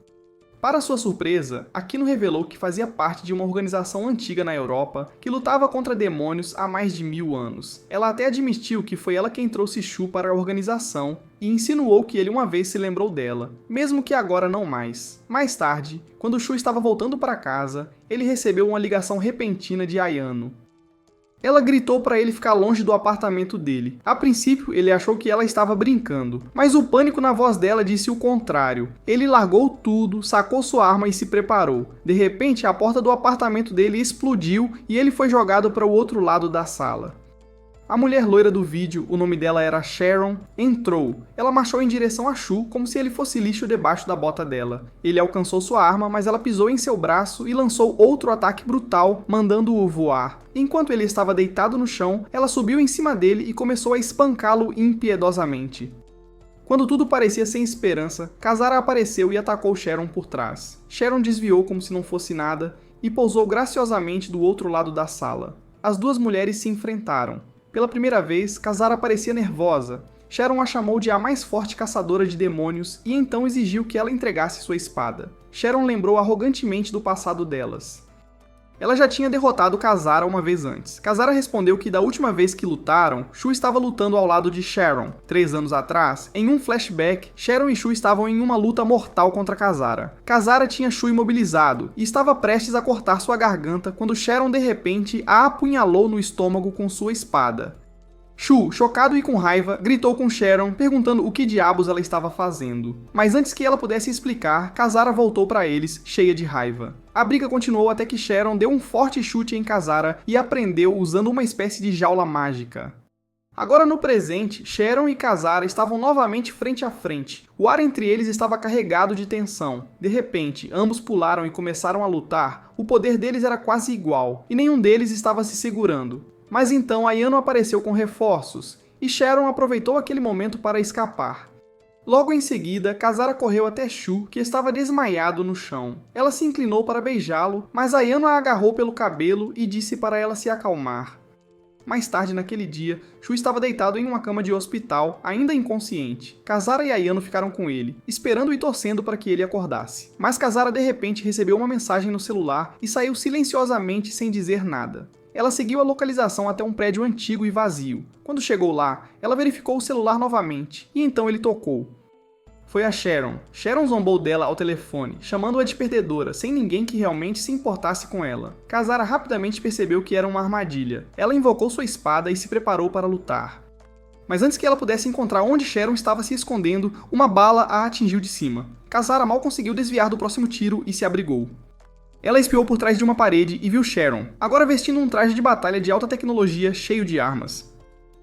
Para sua surpresa, Akino revelou que fazia parte de uma organização antiga na Europa que lutava contra demônios há mais de 1000 anos. Ela até admitiu que foi ela quem trouxe Shu para a organização e insinuou que ele uma vez se lembrou dela, mesmo que agora não mais. Mais tarde, quando Shu estava voltando para casa, ele recebeu uma ligação repentina de Ayano. Ela gritou para ele ficar longe do apartamento dele. A princípio, ele achou que ela estava brincando, mas o pânico na voz dela disse o contrário. Ele largou tudo, sacou sua arma e se preparou. De repente, a porta do apartamento dele explodiu e ele foi jogado para o outro lado da sala. A mulher loira do vídeo, o nome dela era Sharon, entrou. Ela marchou em direção a Shu como se ele fosse lixo debaixo da bota dela. Ele alcançou sua arma, mas ela pisou em seu braço e lançou outro ataque brutal, mandando-o voar. Enquanto ele estava deitado no chão, ela subiu em cima dele e começou a espancá-lo impiedosamente. Quando tudo parecia sem esperança, Kazara apareceu e atacou Sharon por trás. Sharon desviou como se não fosse nada e pousou graciosamente do outro lado da sala. As duas mulheres se enfrentaram. Pela primeira vez, Kazara parecia nervosa. Sharon a chamou de a mais forte caçadora de demônios e então exigiu que ela entregasse sua espada. Sharon lembrou arrogantemente do passado delas. Ela já tinha derrotado Kazara uma vez antes. Kazara respondeu que da última vez que lutaram, Shu estava lutando ao lado de Sharon. 3 anos atrás, em um flashback, Sharon e Shu estavam em uma luta mortal contra Kazara. Kazara tinha Shu imobilizado e estava prestes a cortar sua garganta quando Sharon de repente a apunhalou no estômago com sua espada. Shu, chocado e com raiva, gritou com Sharon, perguntando o que diabos ela estava fazendo. Mas antes que ela pudesse explicar, Kazara voltou para eles, cheia de raiva. A briga continuou até que Sharon deu um forte chute em Kazara e a prendeu usando uma espécie de jaula mágica. Agora no presente, Sharon e Kazara estavam novamente frente a frente. O ar entre eles estava carregado de tensão. De repente, ambos pularam e começaram a lutar. O poder deles era quase igual, e nenhum deles estava se segurando. Mas então Ayano apareceu com reforços, e Sharon aproveitou aquele momento para escapar. Logo em seguida, Kazara correu até Shu, que estava desmaiado no chão. Ela se inclinou para beijá-lo, mas Ayano a agarrou pelo cabelo e disse para ela se acalmar. Mais tarde naquele dia, Shu estava deitado em uma cama de hospital, ainda inconsciente. Kazara e Ayano ficaram com ele, esperando e torcendo para que ele acordasse. Mas Kazara de repente recebeu uma mensagem no celular e saiu silenciosamente sem dizer nada. Ela seguiu a localização até um prédio antigo e vazio. Quando chegou lá, ela verificou o celular novamente, e então ele tocou. Foi a Sharon. Sharon zombou dela ao telefone, chamando-a de perdedora, sem ninguém que realmente se importasse com ela. Kazara rapidamente percebeu que era uma armadilha. Ela invocou sua espada e se preparou para lutar. Mas antes que ela pudesse encontrar onde Sharon estava se escondendo, uma bala a atingiu de cima. Kazara mal conseguiu desviar do próximo tiro e se abrigou. Ela espiou por trás de uma parede e viu Sharon, agora vestindo um traje de batalha de alta tecnologia cheio de armas.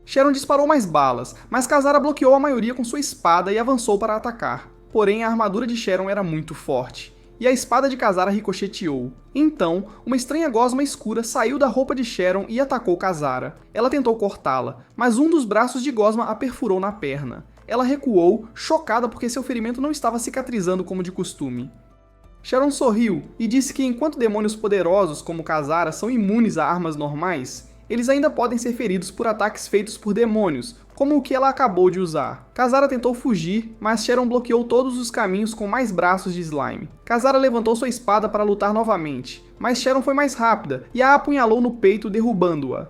Sharon disparou mais balas, mas Kazara bloqueou a maioria com sua espada e avançou para atacar. Porém, a armadura de Sharon era muito forte, e a espada de Kazara ricocheteou. Então, uma estranha gosma escura saiu da roupa de Sharon e atacou Kazara. Ela tentou cortá-la, mas um dos braços de gosma a perfurou na perna. Ela recuou, chocada porque seu ferimento não estava cicatrizando como de costume. Sharon sorriu e disse que enquanto demônios poderosos como Kazara são imunes a armas normais, eles ainda podem ser feridos por ataques feitos por demônios, como o que ela acabou de usar. Kazara tentou fugir, mas Sharon bloqueou todos os caminhos com mais braços de slime. Kazara levantou sua espada para lutar novamente, mas Sharon foi mais rápida e a apunhalou no peito, derrubando-a.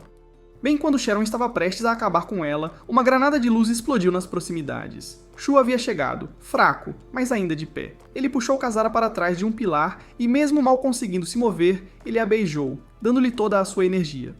Bem quando Sharon estava prestes a acabar com ela, uma granada de luz explodiu nas proximidades. Shu havia chegado, fraco, mas ainda de pé. Ele puxou Kazara para trás de um pilar e, mesmo mal conseguindo se mover, ele a beijou, dando-lhe toda a sua energia.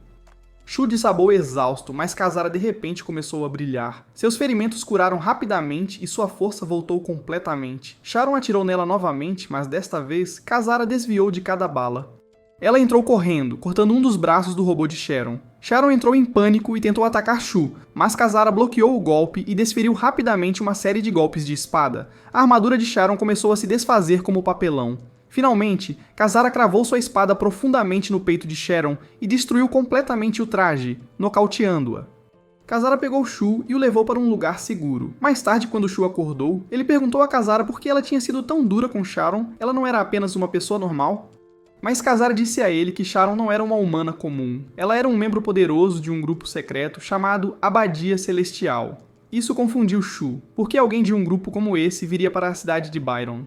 Shu desabou exausto, mas Kazara de repente começou a brilhar. Seus ferimentos curaram rapidamente e sua força voltou completamente. Sharon atirou nela novamente, mas desta vez, Kazara desviou de cada bala. Ela entrou correndo, cortando um dos braços do robô de Sharon. Sharon entrou em pânico e tentou atacar Shu, mas Kazara bloqueou o golpe e desferiu rapidamente uma série de golpes de espada. A armadura de Sharon começou a se desfazer como papelão. Finalmente, Kazara cravou sua espada profundamente no peito de Sharon e destruiu completamente o traje, nocauteando-a. Kazara pegou Shu e o levou para um lugar seguro. Mais tarde, quando Shu acordou, ele perguntou a Kazara por que ela tinha sido tão dura com Sharon, ela não era apenas uma pessoa normal? Mas Kazara disse a ele que Sharon não era uma humana comum. Ela era um membro poderoso de um grupo secreto chamado Abadia Celestial. Isso confundiu Shu, porque alguém de um grupo como esse viria para a cidade de Byron.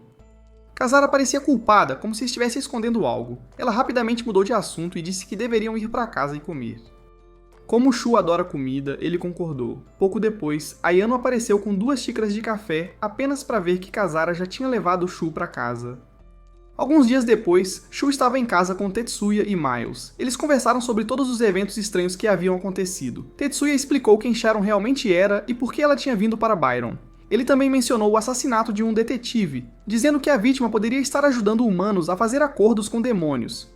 Kazara parecia culpada, como se estivesse escondendo algo. Ela rapidamente mudou de assunto e disse que deveriam ir para casa e comer. Como Shu adora comida, ele concordou. Pouco depois, Ayano apareceu com 2 xícaras de café apenas para ver que Kazara já tinha levado Shu para casa. Alguns dias depois, Shu estava em casa com Tetsuya e Miles. Eles conversaram sobre todos os eventos estranhos que haviam acontecido. Tetsuya explicou quem Sharon realmente era e por que ela tinha vindo para Byron. Ele também mencionou o assassinato de um detetive, dizendo que a vítima poderia estar ajudando humanos a fazer acordos com demônios.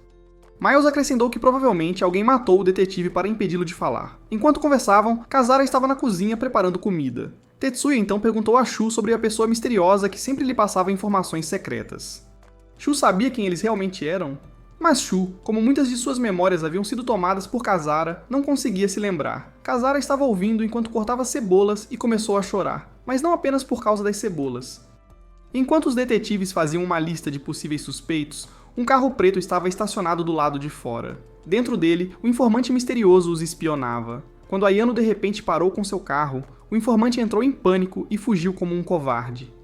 Miles acrescentou que provavelmente alguém matou o detetive para impedi-lo de falar. Enquanto conversavam, Kazara estava na cozinha preparando comida. Tetsuya então perguntou a Shu sobre a pessoa misteriosa que sempre lhe passava informações secretas. Shu sabia quem eles realmente eram? Mas Shu, como muitas de suas memórias haviam sido tomadas por Kazara, não conseguia se lembrar. Kazara estava ouvindo enquanto cortava cebolas e começou a chorar, mas não apenas por causa das cebolas. Enquanto os detetives faziam uma lista de possíveis suspeitos, um carro preto estava estacionado do lado de fora. Dentro dele, o informante misterioso os espionava. Quando Ayano de repente parou com seu carro, o informante entrou em pânico e fugiu como um covarde.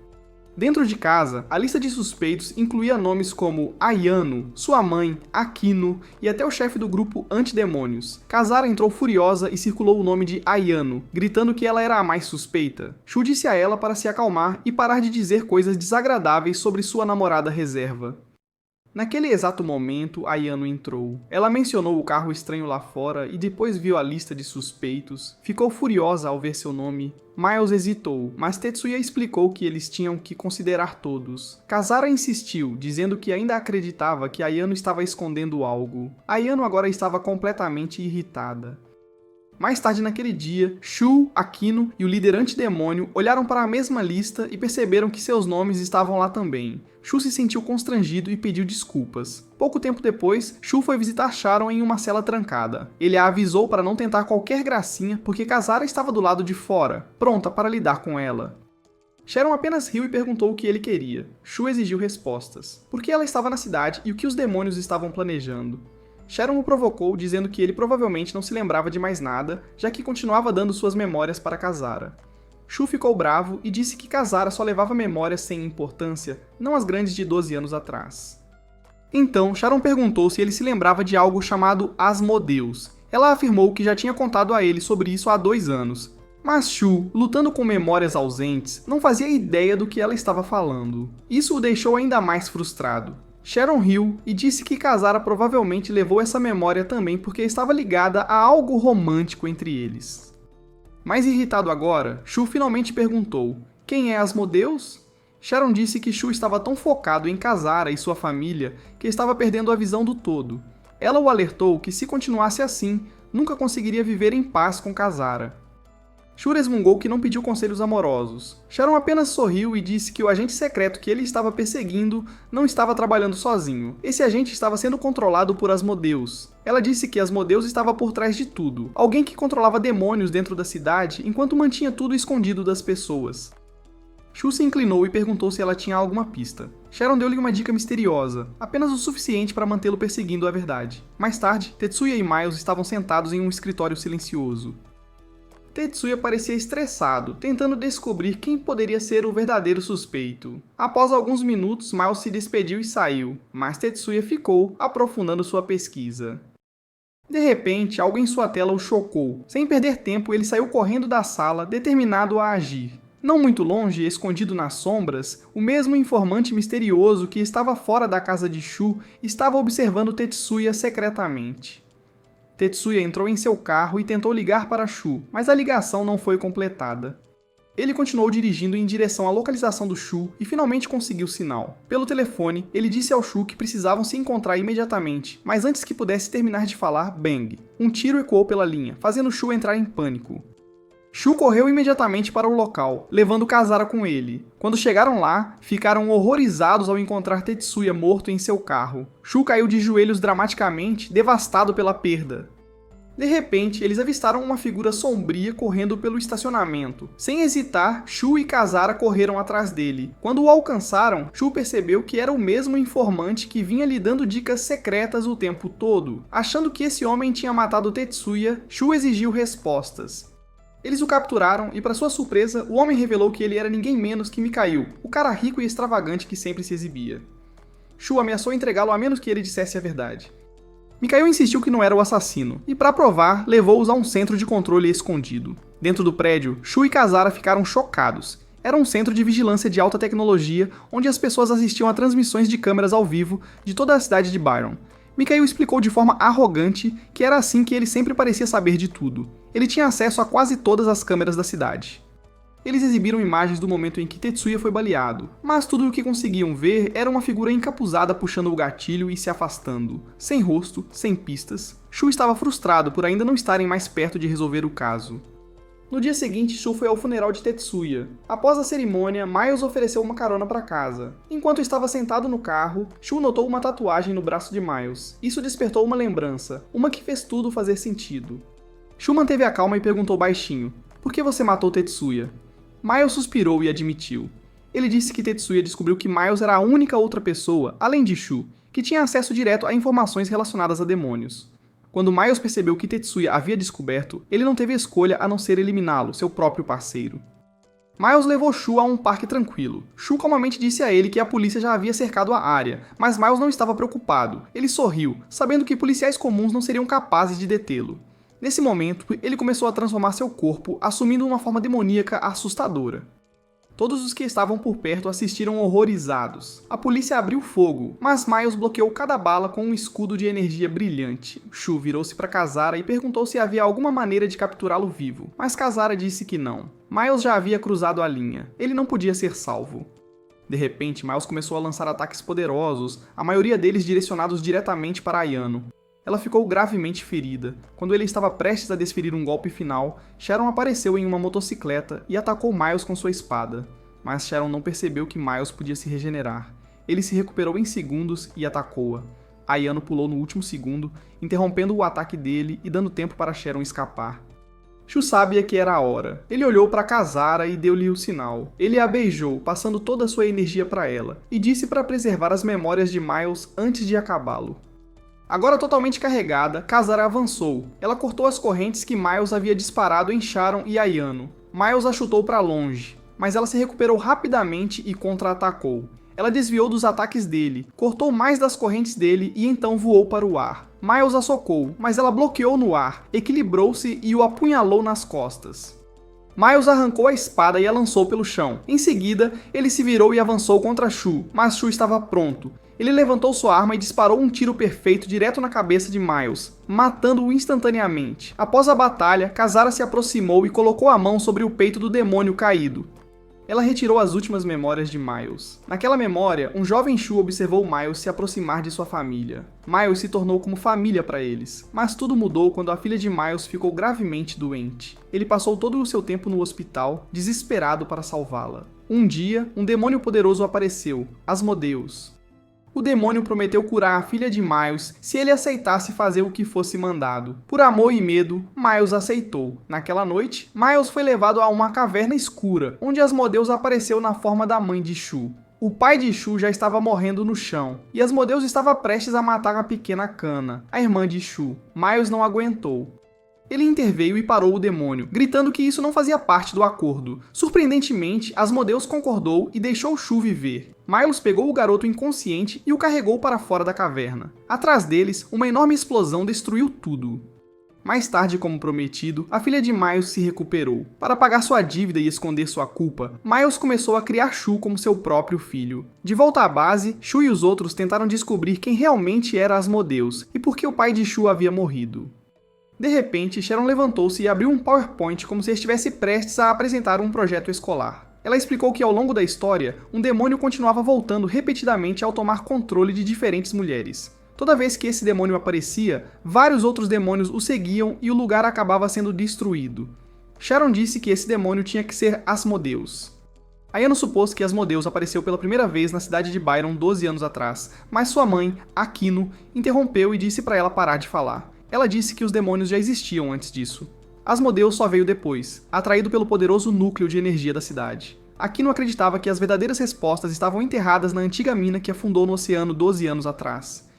Dentro de casa, a lista de suspeitos incluía nomes como Ayano, sua mãe, Akino e até o chefe do grupo Antidemônios. Kazara entrou furiosa e circulou o nome de Ayano, gritando que ela era a mais suspeita. Shu disse a ela para se acalmar e parar de dizer coisas desagradáveis sobre sua namorada reserva. Naquele exato momento, Ayano entrou. Ela mencionou o carro estranho lá fora e depois viu a lista de suspeitos. Ficou furiosa ao ver seu nome. Miles hesitou, mas Tetsuya explicou que eles tinham que considerar todos. Kazara insistiu, dizendo que ainda acreditava que Ayano estava escondendo algo. Ayano agora estava completamente irritada. Mais tarde naquele dia, Shu, Akino e o líder antidemônio olharam para a mesma lista e perceberam que seus nomes estavam lá também. Shu se sentiu constrangido e pediu desculpas. Pouco tempo depois, Shu foi visitar Sharon em uma cela trancada. Ele a avisou para não tentar qualquer gracinha porque Kazara estava do lado de fora, pronta para lidar com ela. Sharon apenas riu e perguntou o que ele queria. Shu exigiu respostas. Por que ela estava na cidade e o que os demônios estavam planejando? Sharon o provocou, dizendo que ele provavelmente não se lembrava de mais nada, já que continuava dando suas memórias para Kazara. Shu ficou bravo e disse que Kazara só levava memórias sem importância, não as grandes de 12 anos atrás. Então, Sharon perguntou se ele se lembrava de algo chamado Asmodeus. Ela afirmou que já tinha contado a ele sobre isso há 2 anos. Mas Shu, lutando com memórias ausentes, não fazia ideia do que ela estava falando. Isso o deixou ainda mais frustrado. Sharon riu e disse que Kazara provavelmente levou essa memória também porque estava ligada a algo romântico entre eles. Mais irritado agora, Shu finalmente perguntou: quem é Asmodeus? Sharon disse que Shu estava tão focado em Kazara e sua família que estava perdendo a visão do todo. Ela o alertou que se continuasse assim, nunca conseguiria viver em paz com Kazara. Shu resmungou que não pediu conselhos amorosos. Sharon apenas sorriu e disse que o agente secreto que ele estava perseguindo não estava trabalhando sozinho. Esse agente estava sendo controlado por Asmodeus. Ela disse que Asmodeus estava por trás de tudo, alguém que controlava demônios dentro da cidade enquanto mantinha tudo escondido das pessoas. Shu se inclinou e perguntou se ela tinha alguma pista. Sharon deu-lhe uma dica misteriosa, apenas o suficiente para mantê-lo perseguindo a verdade. Mais tarde, Tetsuya e Miles estavam sentados em um escritório silencioso. Tetsuya parecia estressado, tentando descobrir quem poderia ser o verdadeiro suspeito. Após alguns minutos, Miles se despediu e saiu, mas Tetsuya ficou, aprofundando sua pesquisa. De repente, algo em sua tela o chocou. Sem perder tempo, ele saiu correndo da sala, determinado a agir. Não muito longe, escondido nas sombras, o mesmo informante misterioso que estava fora da casa de Shu estava observando Tetsuya secretamente. Tetsuya entrou em seu carro e tentou ligar para Shu, mas a ligação não foi completada. Ele continuou dirigindo em direção à localização do Shu e finalmente conseguiu sinal. Pelo telefone, ele disse ao Shu que precisavam se encontrar imediatamente, mas antes que pudesse terminar de falar, bang! Um tiro ecoou pela linha, fazendo Shu entrar em pânico. Shu correu imediatamente para o local, levando Kazara com ele. Quando chegaram lá, ficaram horrorizados ao encontrar Tetsuya morto em seu carro. Shu caiu de joelhos dramaticamente, devastado pela perda. De repente, eles avistaram uma figura sombria correndo pelo estacionamento. Sem hesitar, Shu e Kazara correram atrás dele. Quando o alcançaram, Shu percebeu que era o mesmo informante que vinha lhe dando dicas secretas o tempo todo. Achando que esse homem tinha matado Tetsuya, Shu exigiu respostas. Eles o capturaram e, para sua surpresa, o homem revelou que ele era ninguém menos que Mikhail, o cara rico e extravagante que sempre se exibia. Shu ameaçou entregá-lo a menos que ele dissesse a verdade. Mikhail insistiu que não era o assassino, e para provar, levou-os a um centro de controle escondido. Dentro do prédio, Shu e Kazara ficaram chocados. Era um centro de vigilância de alta tecnologia, onde as pessoas assistiam a transmissões de câmeras ao vivo de toda a cidade de Byron. Mikhail explicou de forma arrogante que era assim que ele sempre parecia saber de tudo. Ele tinha acesso a quase todas as câmeras da cidade. Eles exibiram imagens do momento em que Tetsuya foi baleado, mas tudo o que conseguiam ver era uma figura encapuzada puxando o gatilho e se afastando. Sem rosto, sem pistas, Shu estava frustrado por ainda não estarem mais perto de resolver o caso. No dia seguinte, Shu foi ao funeral de Tetsuya. Após a cerimônia, Miles ofereceu uma carona para casa. Enquanto estava sentado no carro, Shu notou uma tatuagem no braço de Miles. Isso despertou uma lembrança, uma que fez tudo fazer sentido. Shu manteve a calma e perguntou baixinho: "Por que você matou Tetsuya?" Miles suspirou e admitiu. Ele disse que Tetsuya descobriu que Miles era a única outra pessoa, além de Shu, que tinha acesso direto a informações relacionadas a demônios. Quando Miles percebeu que Tetsuya havia descoberto, ele não teve escolha a não ser eliminá-lo, seu próprio parceiro. Miles levou Shu a um parque tranquilo. Shu calmamente disse a ele que a polícia já havia cercado a área, mas Miles não estava preocupado. Ele sorriu, sabendo que policiais comuns não seriam capazes de detê-lo. Nesse momento, ele começou a transformar seu corpo, assumindo uma forma demoníaca assustadora. Todos os que estavam por perto assistiram horrorizados. A polícia abriu fogo, mas Miles bloqueou cada bala com um escudo de energia brilhante. Shu virou-se para Kazara e perguntou se havia alguma maneira de capturá-lo vivo, mas Kazara disse que não. Miles já havia cruzado a linha. Ele não podia ser salvo. De repente, Miles começou a lançar ataques poderosos, a maioria deles direcionados diretamente para Ayano. Ela ficou gravemente ferida. Quando ele estava prestes a desferir um golpe final, Sharon apareceu em uma motocicleta e atacou Miles com sua espada. Mas Sharon não percebeu que Miles podia se regenerar. Ele se recuperou em segundos e atacou-a. Ayano pulou no último segundo, interrompendo o ataque dele e dando tempo para Sharon escapar. Shu sabia que era a hora. Ele olhou para Kazara e deu-lhe o sinal. Ele a beijou, passando toda a sua energia para ela, e disse para preservar as memórias de Miles antes de acabá-lo. Agora totalmente carregada, Kazara avançou. Ela cortou as correntes que Miles havia disparado em Sharon e Ayano. Miles a chutou para longe, mas ela se recuperou rapidamente e contra-atacou. Ela desviou dos ataques dele, cortou mais das correntes dele e então voou para o ar. Miles a socou, mas ela bloqueou no ar, equilibrou-se e o apunhalou nas costas. Miles arrancou a espada e a lançou pelo chão. Em seguida, ele se virou e avançou contra Shu, mas Shu estava pronto. Ele levantou sua arma e disparou um tiro perfeito direto na cabeça de Miles, matando-o instantaneamente. Após a batalha, Kazara se aproximou e colocou a mão sobre o peito do demônio caído. Ela retirou as últimas memórias de Miles. Naquela memória, um jovem Shu observou Miles se aproximar de sua família. Miles se tornou como família para eles, mas tudo mudou quando a filha de Miles ficou gravemente doente. Ele passou todo o seu tempo no hospital, desesperado para salvá-la. Um dia, um demônio poderoso apareceu, Asmodeus. O demônio prometeu curar a filha de Miles se ele aceitasse fazer o que fosse mandado. Por amor e medo, Miles aceitou. Naquela noite, Miles foi levado a uma caverna escura, onde Asmodeus apareceu na forma da mãe de Shu. O pai de Shu já estava morrendo no chão, e Asmodeus estava prestes a matar a pequena Kana, a irmã de Shu. Miles não aguentou. Ele interveio e parou o demônio, gritando que isso não fazia parte do acordo. Surpreendentemente, Asmodeus concordou e deixou Shu viver. Miles pegou o garoto inconsciente e o carregou para fora da caverna. Atrás deles, uma enorme explosão destruiu tudo. Mais tarde, como prometido, a filha de Miles se recuperou. Para pagar sua dívida e esconder sua culpa, Miles começou a criar Shu como seu próprio filho. De volta à base, Shu e os outros tentaram descobrir quem realmente era Asmodeus e por que o pai de Shu havia morrido. De repente, Sharon levantou-se e abriu um PowerPoint como se estivesse prestes a apresentar um projeto escolar. Ela explicou que ao longo da história, um demônio continuava voltando repetidamente ao tomar controle de diferentes mulheres. Toda vez que esse demônio aparecia, vários outros demônios o seguiam e o lugar acabava sendo destruído. Sharon disse que esse demônio tinha que ser Asmodeus. Ayano supôs que Asmodeus apareceu pela primeira vez na cidade de Byron 12 anos atrás, mas sua mãe, Akino, interrompeu e disse para ela parar de falar. Ela disse que os demônios já existiam antes disso. Asmodeus só veio depois, atraído pelo poderoso núcleo de energia da cidade. Akino acreditava que as verdadeiras respostas estavam enterradas na antiga mina que afundou no oceano 12 anos atrás.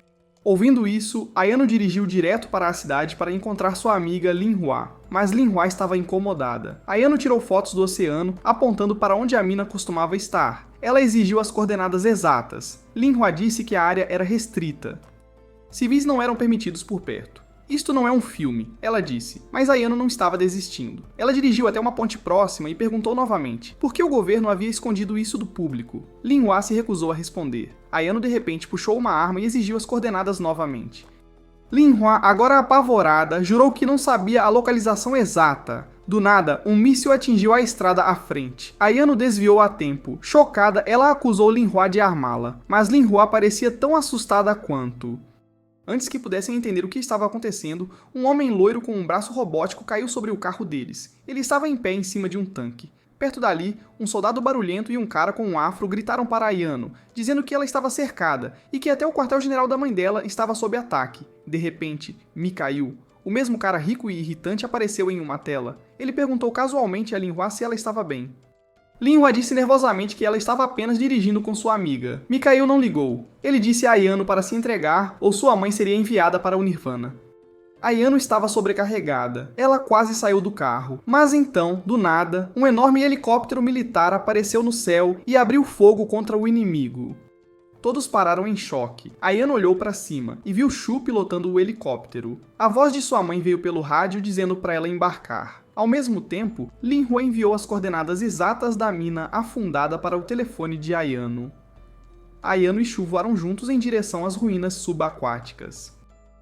Ouvindo isso, Ayano dirigiu direto para a cidade para encontrar sua amiga Linhua, mas Linhua estava incomodada. Ayano tirou fotos do oceano, apontando para onde a mina costumava estar. Ela exigiu as coordenadas exatas. Linhua disse que a área era restrita. Civis não eram permitidos por perto. Isto não é um filme, ela disse, mas Ayano não estava desistindo. Ela dirigiu até uma ponte próxima e perguntou novamente por que o governo havia escondido isso do público. Linhua se recusou a responder. Ayano de repente puxou uma arma e exigiu as coordenadas novamente. Linhua, agora apavorada, jurou que não sabia a localização exata. Do nada, um míssil atingiu a estrada à frente. Ayano desviou a tempo. Chocada, ela acusou Linhua de armá-la, mas Linhua parecia tão assustada quanto. Antes que pudessem entender o que estava acontecendo, um homem loiro com um braço robótico caiu sobre o carro deles. Ele estava em pé em cima de um tanque. Perto dali, um soldado barulhento e um cara com um afro gritaram para Ayano, dizendo que ela estava cercada e que até o quartel-general da mãe dela estava sob ataque. De repente, Mikhail, o mesmo cara rico e irritante, apareceu em uma tela. Ele perguntou casualmente a Linhua se ela estava bem. Linhua disse nervosamente que ela estava apenas dirigindo com sua amiga. Mikhail não ligou. Ele disse a Ayano para se entregar ou sua mãe seria enviada para o Nirvana. Ayano estava sobrecarregada. Ela quase saiu do carro. Mas então, do nada, um enorme helicóptero militar apareceu no céu e abriu fogo contra o inimigo. Todos pararam em choque. Ayano olhou para cima e viu Shu pilotando o helicóptero. A voz de sua mãe veio pelo rádio dizendo para ela embarcar. Ao mesmo tempo, Linhua enviou as coordenadas exatas da mina afundada para o telefone de Ayano. Ayano e Shu voaram juntos em direção às ruínas subaquáticas.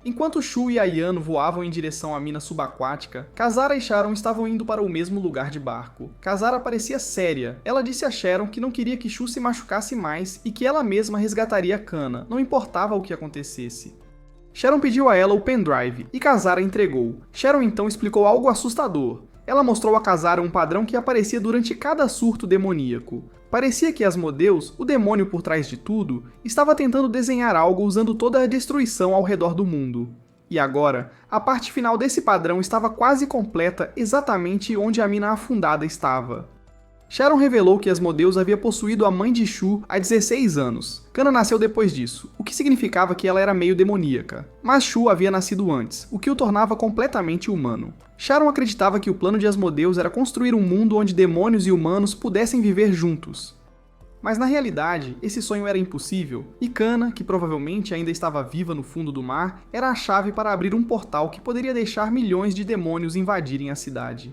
Enquanto Shu e Ayano voavam em direção à mina subaquática, Kazara e Sharon estavam indo para o mesmo lugar de barco. Kazara parecia séria. Ela disse a Sharon que não queria que Shu se machucasse mais e que ela mesma resgataria Kana, não importava o que acontecesse. Sharon pediu a ela o pendrive e Kazara entregou. Sharon então explicou algo assustador. Ela mostrou a Kazara um padrão que aparecia durante cada surto demoníaco. Parecia que Asmodeus, o demônio por trás de tudo, estava tentando desenhar algo usando toda a destruição ao redor do mundo. E agora, a parte final desse padrão estava quase completa exatamente onde a mina afundada estava. Sharon revelou que Asmodeus havia possuído a mãe de Shu há 16 anos. Kana nasceu depois disso, o que significava que ela era meio demoníaca. Mas Shu havia nascido antes, o que o tornava completamente humano. Sharon acreditava que o plano de Asmodeus era construir um mundo onde demônios e humanos pudessem viver juntos. Mas na realidade, esse sonho era impossível, e Kana, que provavelmente ainda estava viva no fundo do mar, era a chave para abrir um portal que poderia deixar milhões de demônios invadirem a cidade.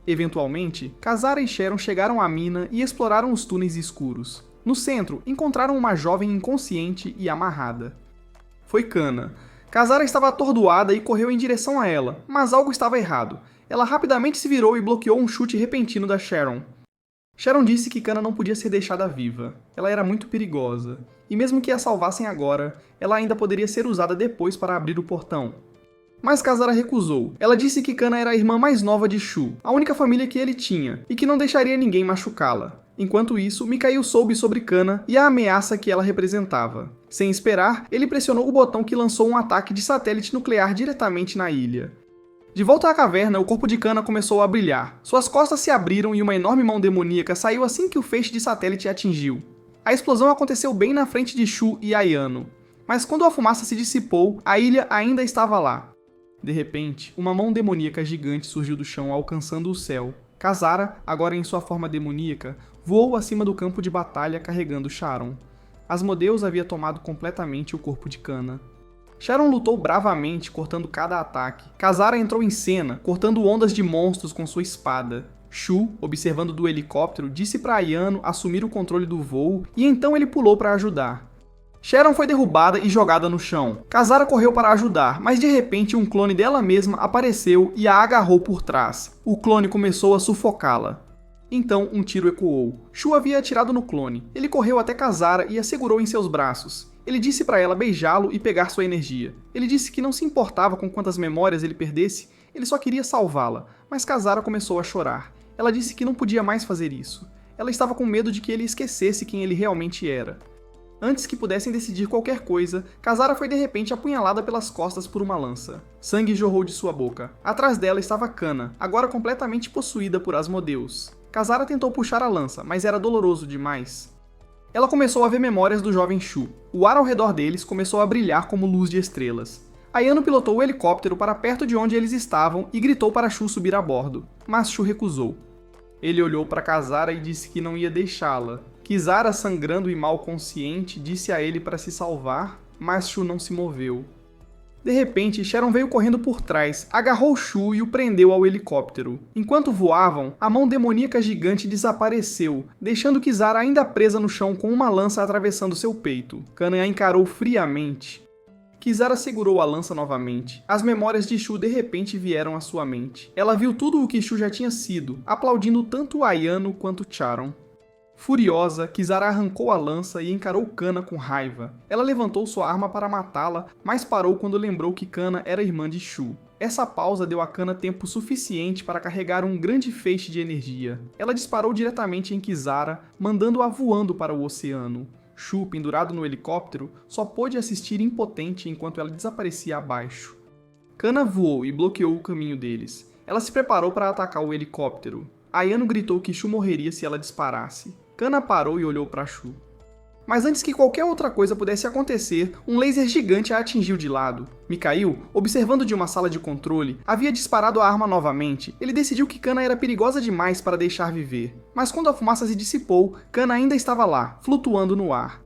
Eventualmente, Kazara e Sharon chegaram à mina e exploraram os túneis escuros. No centro, encontraram uma jovem inconsciente e amarrada. Foi Kana. Kazara estava atordoada e correu em direção a ela, mas algo estava errado. Ela rapidamente se virou e bloqueou um chute repentino da Sharon. Sharon disse que Kana não podia ser deixada viva. Ela era muito perigosa. E mesmo que a salvassem agora, ela ainda poderia ser usada depois para abrir o portão. Mas Kazara recusou. Ela disse que Kana era a irmã mais nova de Shu, a única família que ele tinha, e que não deixaria ninguém machucá-la. Enquanto isso, Mikhail soube sobre Kana e a ameaça que ela representava. Sem esperar, ele pressionou o botão que lançou um ataque de satélite nuclear diretamente na ilha. De volta à caverna, o corpo de Kana começou a brilhar. Suas costas se abriram e uma enorme mão demoníaca saiu assim que o feixe de satélite atingiu. A explosão aconteceu bem na frente de Shu e Ayano. Mas quando a fumaça se dissipou, a ilha ainda estava lá. De repente, uma mão demoníaca gigante surgiu do chão, alcançando o céu. Kazara, agora em sua forma demoníaca, voou acima do campo de batalha carregando Sharon. Asmodeus havia tomado completamente o corpo de Kana. Sharon lutou bravamente, cortando cada ataque. Kazara entrou em cena, cortando ondas de monstros com sua espada. Shu, observando do helicóptero, disse para Ayano assumir o controle do voo e então ele pulou para ajudar. Sharon foi derrubada e jogada no chão. Kazara correu para ajudar, mas de repente um clone dela mesma apareceu e a agarrou por trás. O clone começou a sufocá-la. Então um tiro ecoou. Shu havia atirado no clone. Ele correu até Kazara e a segurou em seus braços. Ele disse para ela beijá-lo e pegar sua energia. Ele disse que não se importava com quantas memórias ele perdesse, ele só queria salvá-la, mas Kazara começou a chorar. Ela disse que não podia mais fazer isso. Ela estava com medo de que ele esquecesse quem ele realmente era. Antes que pudessem decidir qualquer coisa, Kazara foi de repente apunhalada pelas costas por uma lança. Sangue jorrou de sua boca. Atrás dela estava Kana, agora completamente possuída por Asmodeus. Kazara tentou puxar a lança, mas era doloroso demais. Ela começou a ver memórias do jovem Shu. O ar ao redor deles começou a brilhar como luz de estrelas. Ayano pilotou o helicóptero para perto de onde eles estavam e gritou para Shu subir a bordo, mas Shu recusou. Ele olhou para Kazara e disse que não ia deixá-la. Kizara, sangrando e mal consciente, disse a ele para se salvar, mas Shu não se moveu. De repente, Sharon veio correndo por trás, agarrou Shu e o prendeu ao helicóptero. Enquanto voavam, a mão demoníaca gigante desapareceu, deixando Kizara ainda presa no chão com uma lança atravessando seu peito. Kana a encarou friamente. Kizara segurou a lança novamente. As memórias de Shu de repente vieram à sua mente. Ela viu tudo o que Shu já tinha sido, aplaudindo tanto Ayano quanto Sharon. Furiosa, Kizara arrancou a lança e encarou Kana com raiva. Ela levantou sua arma para matá-la, mas parou quando lembrou que Kana era irmã de Shu. Essa pausa deu a Kana tempo suficiente para carregar um grande feixe de energia. Ela disparou diretamente em Kizara, mandando-a voando para o oceano. Shu, pendurado no helicóptero, só pôde assistir impotente enquanto ela desaparecia abaixo. Kana voou e bloqueou o caminho deles. Ela se preparou para atacar o helicóptero. Ayano gritou que Shu morreria se ela disparasse. Kana parou e olhou para Shu. Mas antes que qualquer outra coisa pudesse acontecer, um laser gigante a atingiu de lado. Mikhail, observando de uma sala de controle, havia disparado a arma novamente. Ele decidiu que Kana era perigosa demais para deixar viver. Mas quando a fumaça se dissipou, Kana ainda estava lá, flutuando no ar.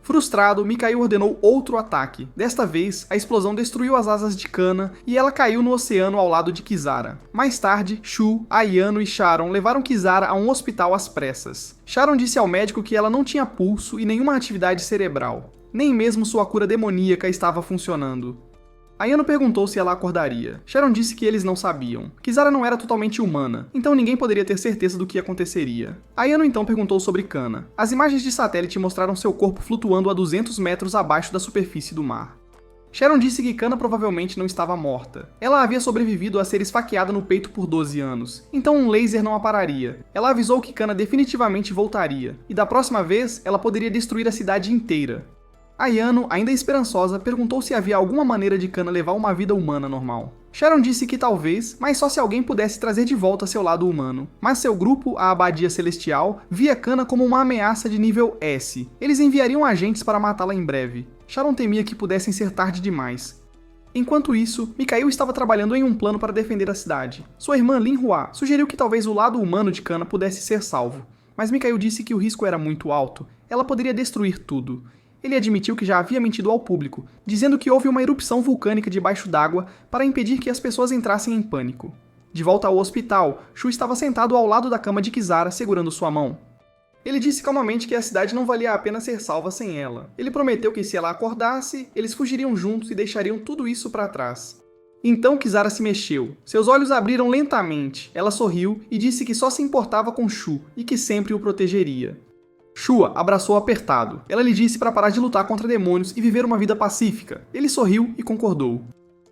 Frustrado, Mikhail ordenou outro ataque. Desta vez, a explosão destruiu as asas de Kana e ela caiu no oceano ao lado de Kizara. Mais tarde, Shu, Ayano e Sharon levaram Kizara a um hospital às pressas. Sharon disse ao médico que ela não tinha pulso e nenhuma atividade cerebral. Nem mesmo sua cura demoníaca estava funcionando. Ayano perguntou se ela acordaria. Sharon disse que eles não sabiam. Kizara não era totalmente humana, então ninguém poderia ter certeza do que aconteceria. Ayano então perguntou sobre Kana. As imagens de satélite mostraram seu corpo flutuando a 200 metros abaixo da superfície do mar. Sharon disse que Kana provavelmente não estava morta. Ela havia sobrevivido a ser esfaqueada no peito por 12 anos, então um laser não a pararia. Ela avisou que Kana definitivamente voltaria, e da próxima vez ela poderia destruir a cidade inteira. Ayano, ainda esperançosa, perguntou se havia alguma maneira de Kana levar uma vida humana normal. Sharon disse que talvez, mas só se alguém pudesse trazer de volta seu lado humano. Mas seu grupo, a Abadia Celestial, via Kana como uma ameaça de nível S. Eles enviariam agentes para matá-la em breve. Sharon temia que pudessem ser tarde demais. Enquanto isso, Mikhail estava trabalhando em um plano para defender a cidade. Sua irmã Lin Hua sugeriu que talvez o lado humano de Kana pudesse ser salvo. Mas Mikhail disse que o risco era muito alto. Ela poderia destruir tudo. Ele admitiu que já havia mentido ao público, dizendo que houve uma erupção vulcânica debaixo d'água para impedir que as pessoas entrassem em pânico. De volta ao hospital, Shu estava sentado ao lado da cama de Kisara, segurando sua mão. Ele disse calmamente que a cidade não valia a pena ser salva sem ela. Ele prometeu que se ela acordasse, eles fugiriam juntos e deixariam tudo isso para trás. Então Kisara se mexeu. Seus olhos abriram lentamente. Ela sorriu e disse que só se importava com Shu e que sempre o protegeria. Shua abraçou apertado. Ela lhe disse para parar de lutar contra demônios e viver uma vida pacífica. Ele sorriu e concordou.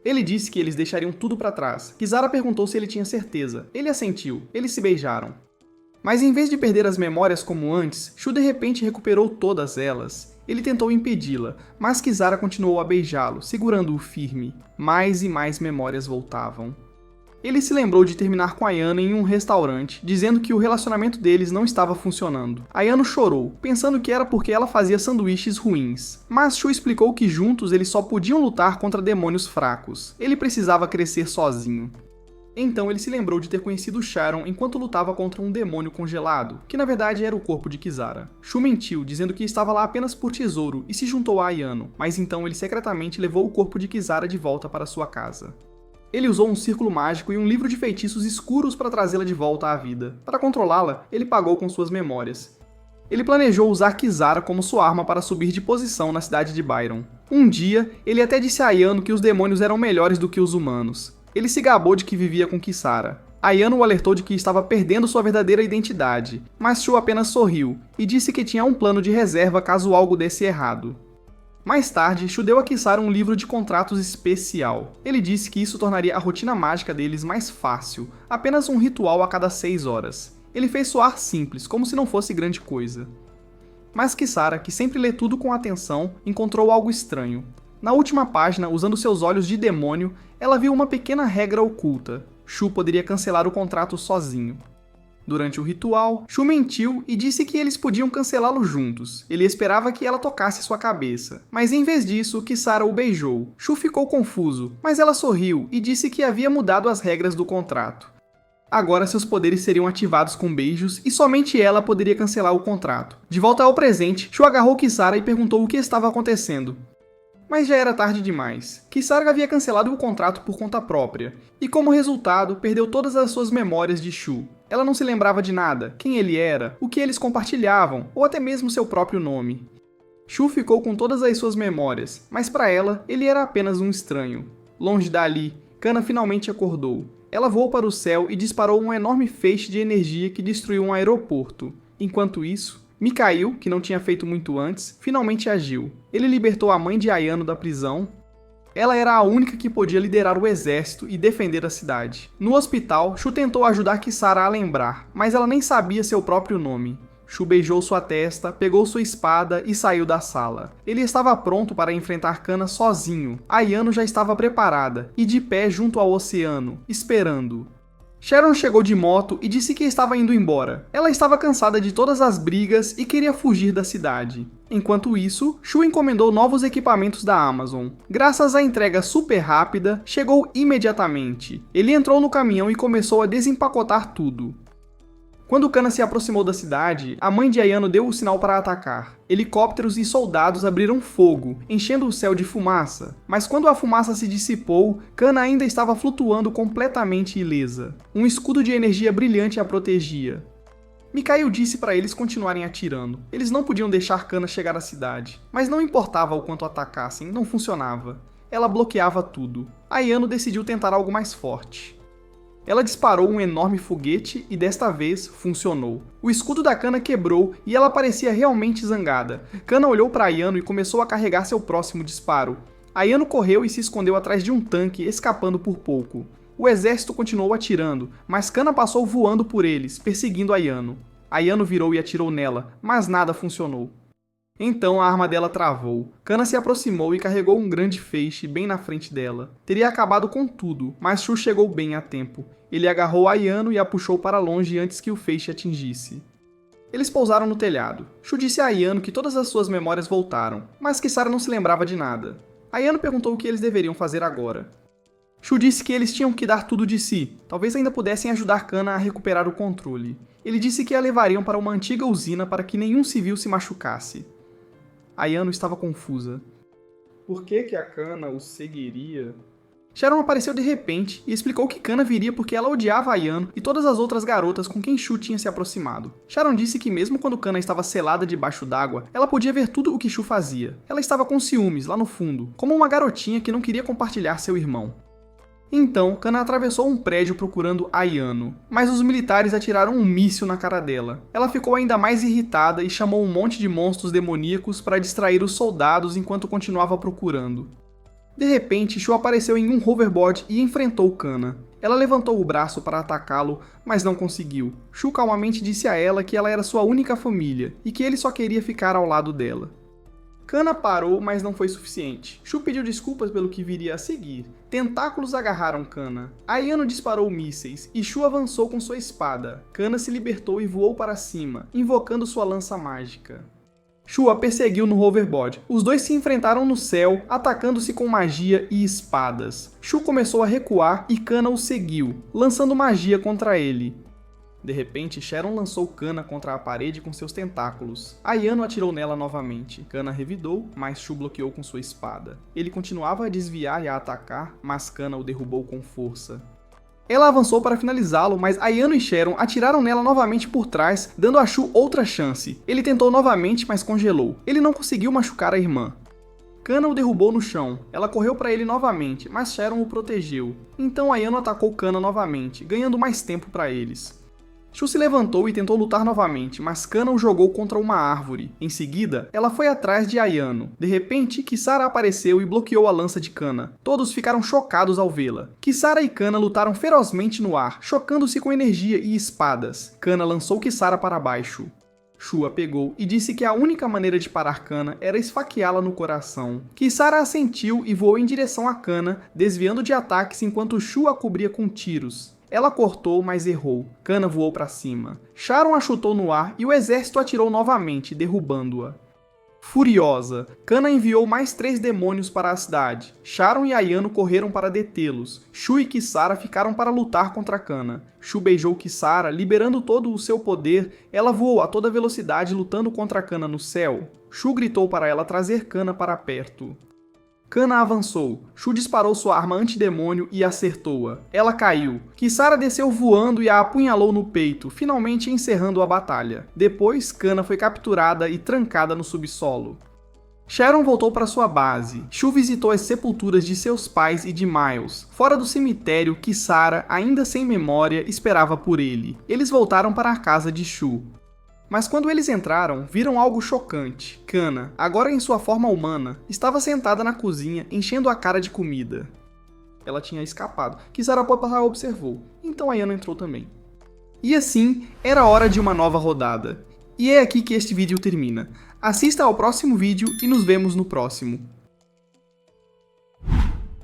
Ele disse que eles deixariam tudo para trás. Kisara perguntou se ele tinha certeza. Ele assentiu. Eles se beijaram. Mas em vez de perder as memórias como antes, Shu de repente recuperou todas elas. Ele tentou impedi-la, mas Kisara continuou a beijá-lo, segurando-o firme. Mais e mais memórias voltavam. Ele se lembrou de terminar com Ayano em um restaurante, dizendo que o relacionamento deles não estava funcionando. Ayano chorou, pensando que era porque ela fazia sanduíches ruins. Mas Shu explicou que juntos eles só podiam lutar contra demônios fracos. Ele precisava crescer sozinho. Então ele se lembrou de ter conhecido Sharon enquanto lutava contra um demônio congelado, que na verdade era o corpo de Kisara. Shu mentiu, dizendo que estava lá apenas por tesouro e se juntou a Ayano, mas então ele secretamente levou o corpo de Kisara de volta para sua casa. Ele usou um círculo mágico e um livro de feitiços escuros para trazê-la de volta à vida. Para controlá-la, ele pagou com suas memórias. Ele planejou usar Kisara como sua arma para subir de posição na cidade de Byron. Um dia, ele até disse a Ayano que os demônios eram melhores do que os humanos. Ele se gabou de que vivia com Kisara. Ayano o alertou de que estava perdendo sua verdadeira identidade, mas Shu apenas sorriu e disse que tinha um plano de reserva caso algo desse errado. Mais tarde, Shu deu a Kisara um livro de contratos especial. Ele disse que isso tornaria a rotina mágica deles mais fácil, apenas um ritual a cada 6 horas. Ele fez soar simples, como se não fosse grande coisa. Mas Kisara, que sempre lê tudo com atenção, encontrou algo estranho. Na última página, usando seus olhos de demônio, ela viu uma pequena regra oculta. Shu poderia cancelar o contrato sozinho. Durante o ritual, Shu mentiu e disse que eles podiam cancelá-lo juntos. Ele esperava que ela tocasse sua cabeça. Mas em vez disso, Kisara o beijou. Shu ficou confuso, mas ela sorriu e disse que havia mudado as regras do contrato. Agora seus poderes seriam ativados com beijos e somente ela poderia cancelar o contrato. De volta ao presente, Shu agarrou Kisara e perguntou o que estava acontecendo. Mas já era tarde demais. Kisara havia cancelado o contrato por conta própria, e como resultado, perdeu todas as suas memórias de Shu. Ela não se lembrava de nada, quem ele era, o que eles compartilhavam, ou até mesmo seu próprio nome. Shu ficou com todas as suas memórias, mas para ela, ele era apenas um estranho. Longe dali, Kana finalmente acordou. Ela voou para o céu e disparou um enorme feixe de energia que destruiu um aeroporto. Enquanto isso, Mikhail, que não tinha feito muito antes, finalmente agiu. Ele libertou a mãe de Ayano da prisão. Ela era a única que podia liderar o exército e defender a cidade. No hospital, Shu tentou ajudar Kisara a lembrar, mas ela nem sabia seu próprio nome. Shu beijou sua testa, pegou sua espada e saiu da sala. Ele estava pronto para enfrentar Kana sozinho. Ayano já estava preparada e de pé junto ao oceano, esperando. Sharon chegou de moto e disse que estava indo embora. Ela estava cansada de todas as brigas e queria fugir da cidade. Enquanto isso, Shu encomendou novos equipamentos da Amazon. Graças à entrega super rápida, chegou imediatamente. Ele entrou no caminhão e começou a desempacotar tudo. Quando Kana se aproximou da cidade, a mãe de Ayano deu o sinal para atacar. Helicópteros e soldados abriram fogo, enchendo o céu de fumaça. Mas quando a fumaça se dissipou, Kana ainda estava flutuando completamente ilesa. Um escudo de energia brilhante a protegia. Mikhail disse para eles continuarem atirando. Eles não podiam deixar Kana chegar à cidade. Mas não importava o quanto atacassem, não funcionava. Ela bloqueava tudo. Ayano decidiu tentar algo mais forte. Ela disparou um enorme foguete e desta vez funcionou. O escudo da Kana quebrou e ela parecia realmente zangada. Kana olhou para Ayano e começou a carregar seu próximo disparo. Ayano correu e se escondeu atrás de um tanque, escapando por pouco. O exército continuou atirando, mas Kana passou voando por eles, perseguindo Ayano. Ayano virou e atirou nela, mas nada funcionou. Então a arma dela travou. Kana se aproximou e carregou um grande feixe bem na frente dela. Teria acabado com tudo, mas Shu chegou bem a tempo. Ele agarrou Ayano e a puxou para longe antes que o feixe atingisse. Eles pousaram no telhado. Shu disse a Ayano que todas as suas memórias voltaram, mas Kisara não se lembrava de nada. Ayano perguntou o que eles deveriam fazer agora. Shu disse que eles tinham que dar tudo de si, talvez ainda pudessem ajudar Kana a recuperar o controle. Ele disse que a levariam para uma antiga usina para que nenhum civil se machucasse. Ayano estava confusa. Por que a Kana o seguiria? Sharon apareceu de repente e explicou que Kana viria porque ela odiava Ayano e todas as outras garotas com quem Shu tinha se aproximado. Sharon disse que mesmo quando Kana estava selada debaixo d'água, ela podia ver tudo o que Shu fazia. Ela estava com ciúmes lá no fundo, como uma garotinha que não queria compartilhar seu irmão. Então, Kana atravessou um prédio procurando Ayano, mas os militares atiraram um míssil na cara dela. Ela ficou ainda mais irritada e chamou um monte de monstros demoníacos para distrair os soldados enquanto continuava procurando. De repente, Shu apareceu em um hoverboard e enfrentou Kana. Ela levantou o braço para atacá-lo, mas não conseguiu. Shu calmamente disse a ela que ela era sua única família e que ele só queria ficar ao lado dela. Kana parou, mas não foi suficiente. Shu pediu desculpas pelo que viria a seguir. Tentáculos agarraram Kana. Ayano disparou mísseis e Shu avançou com sua espada. Kana se libertou e voou para cima, invocando sua lança mágica. Shu a perseguiu no hoverboard. Os dois se enfrentaram no céu, atacando-se com magia e espadas. Shu começou a recuar e Kana o seguiu, lançando magia contra ele. De repente, Sharon lançou Kana contra a parede com seus tentáculos. Ayano atirou nela novamente. Kana revidou, mas Shu bloqueou com sua espada. Ele continuava a desviar e a atacar, mas Kana o derrubou com força. Ela avançou para finalizá-lo, mas Ayano e Sharon atiraram nela novamente por trás, dando a Shu outra chance. Ele tentou novamente, mas congelou. Ele não conseguiu machucar a irmã. Kana o derrubou no chão. Ela correu para ele novamente, mas Sharon o protegeu. Então Ayano atacou Kana novamente, ganhando mais tempo para eles. Shu se levantou e tentou lutar novamente, mas Kana o jogou contra uma árvore. Em seguida, ela foi atrás de Ayano. De repente, Kisara apareceu e bloqueou a lança de Kana. Todos ficaram chocados ao vê-la. Kisara e Kana lutaram ferozmente no ar, chocando-se com energia e espadas. Kana lançou Kisara para baixo. Shu a pegou e disse que a única maneira de parar Kana era esfaqueá-la no coração. Kisara assentiu e voou em direção a Kana, desviando de ataques enquanto Shu a cobria com tiros. Ela cortou, mas errou. Kana voou para cima. Sharon a chutou no ar e o exército atirou novamente, derrubando-a. Furiosa, Kana enviou mais 3 demônios para a cidade. Sharon e Ayano correram para detê-los. Shu e Kisara ficaram para lutar contra Kana. Shu beijou Kisara, liberando todo o seu poder. Ela voou a toda velocidade lutando contra Kana no céu. Shu gritou para ela trazer Kana para perto. Kana avançou. Shu disparou sua arma antidemônio e acertou-a. Ela caiu. Kisara desceu voando e a apunhalou no peito, finalmente encerrando a batalha. Depois, Kana foi capturada e trancada no subsolo. Sharon voltou para sua base. Shu visitou as sepulturas de seus pais e de Miles. Fora do cemitério, Kisara, ainda sem memória, esperava por ele. Eles voltaram para a casa de Shu. Mas quando eles entraram, viram algo chocante. Kana, agora em sua forma humana, estava sentada na cozinha, enchendo a cara de comida. Ela tinha escapado. Kisara observou, então Ayano entrou também. E assim, era hora de uma nova rodada. E é aqui que este vídeo termina. Assista ao próximo vídeo e nos vemos no próximo.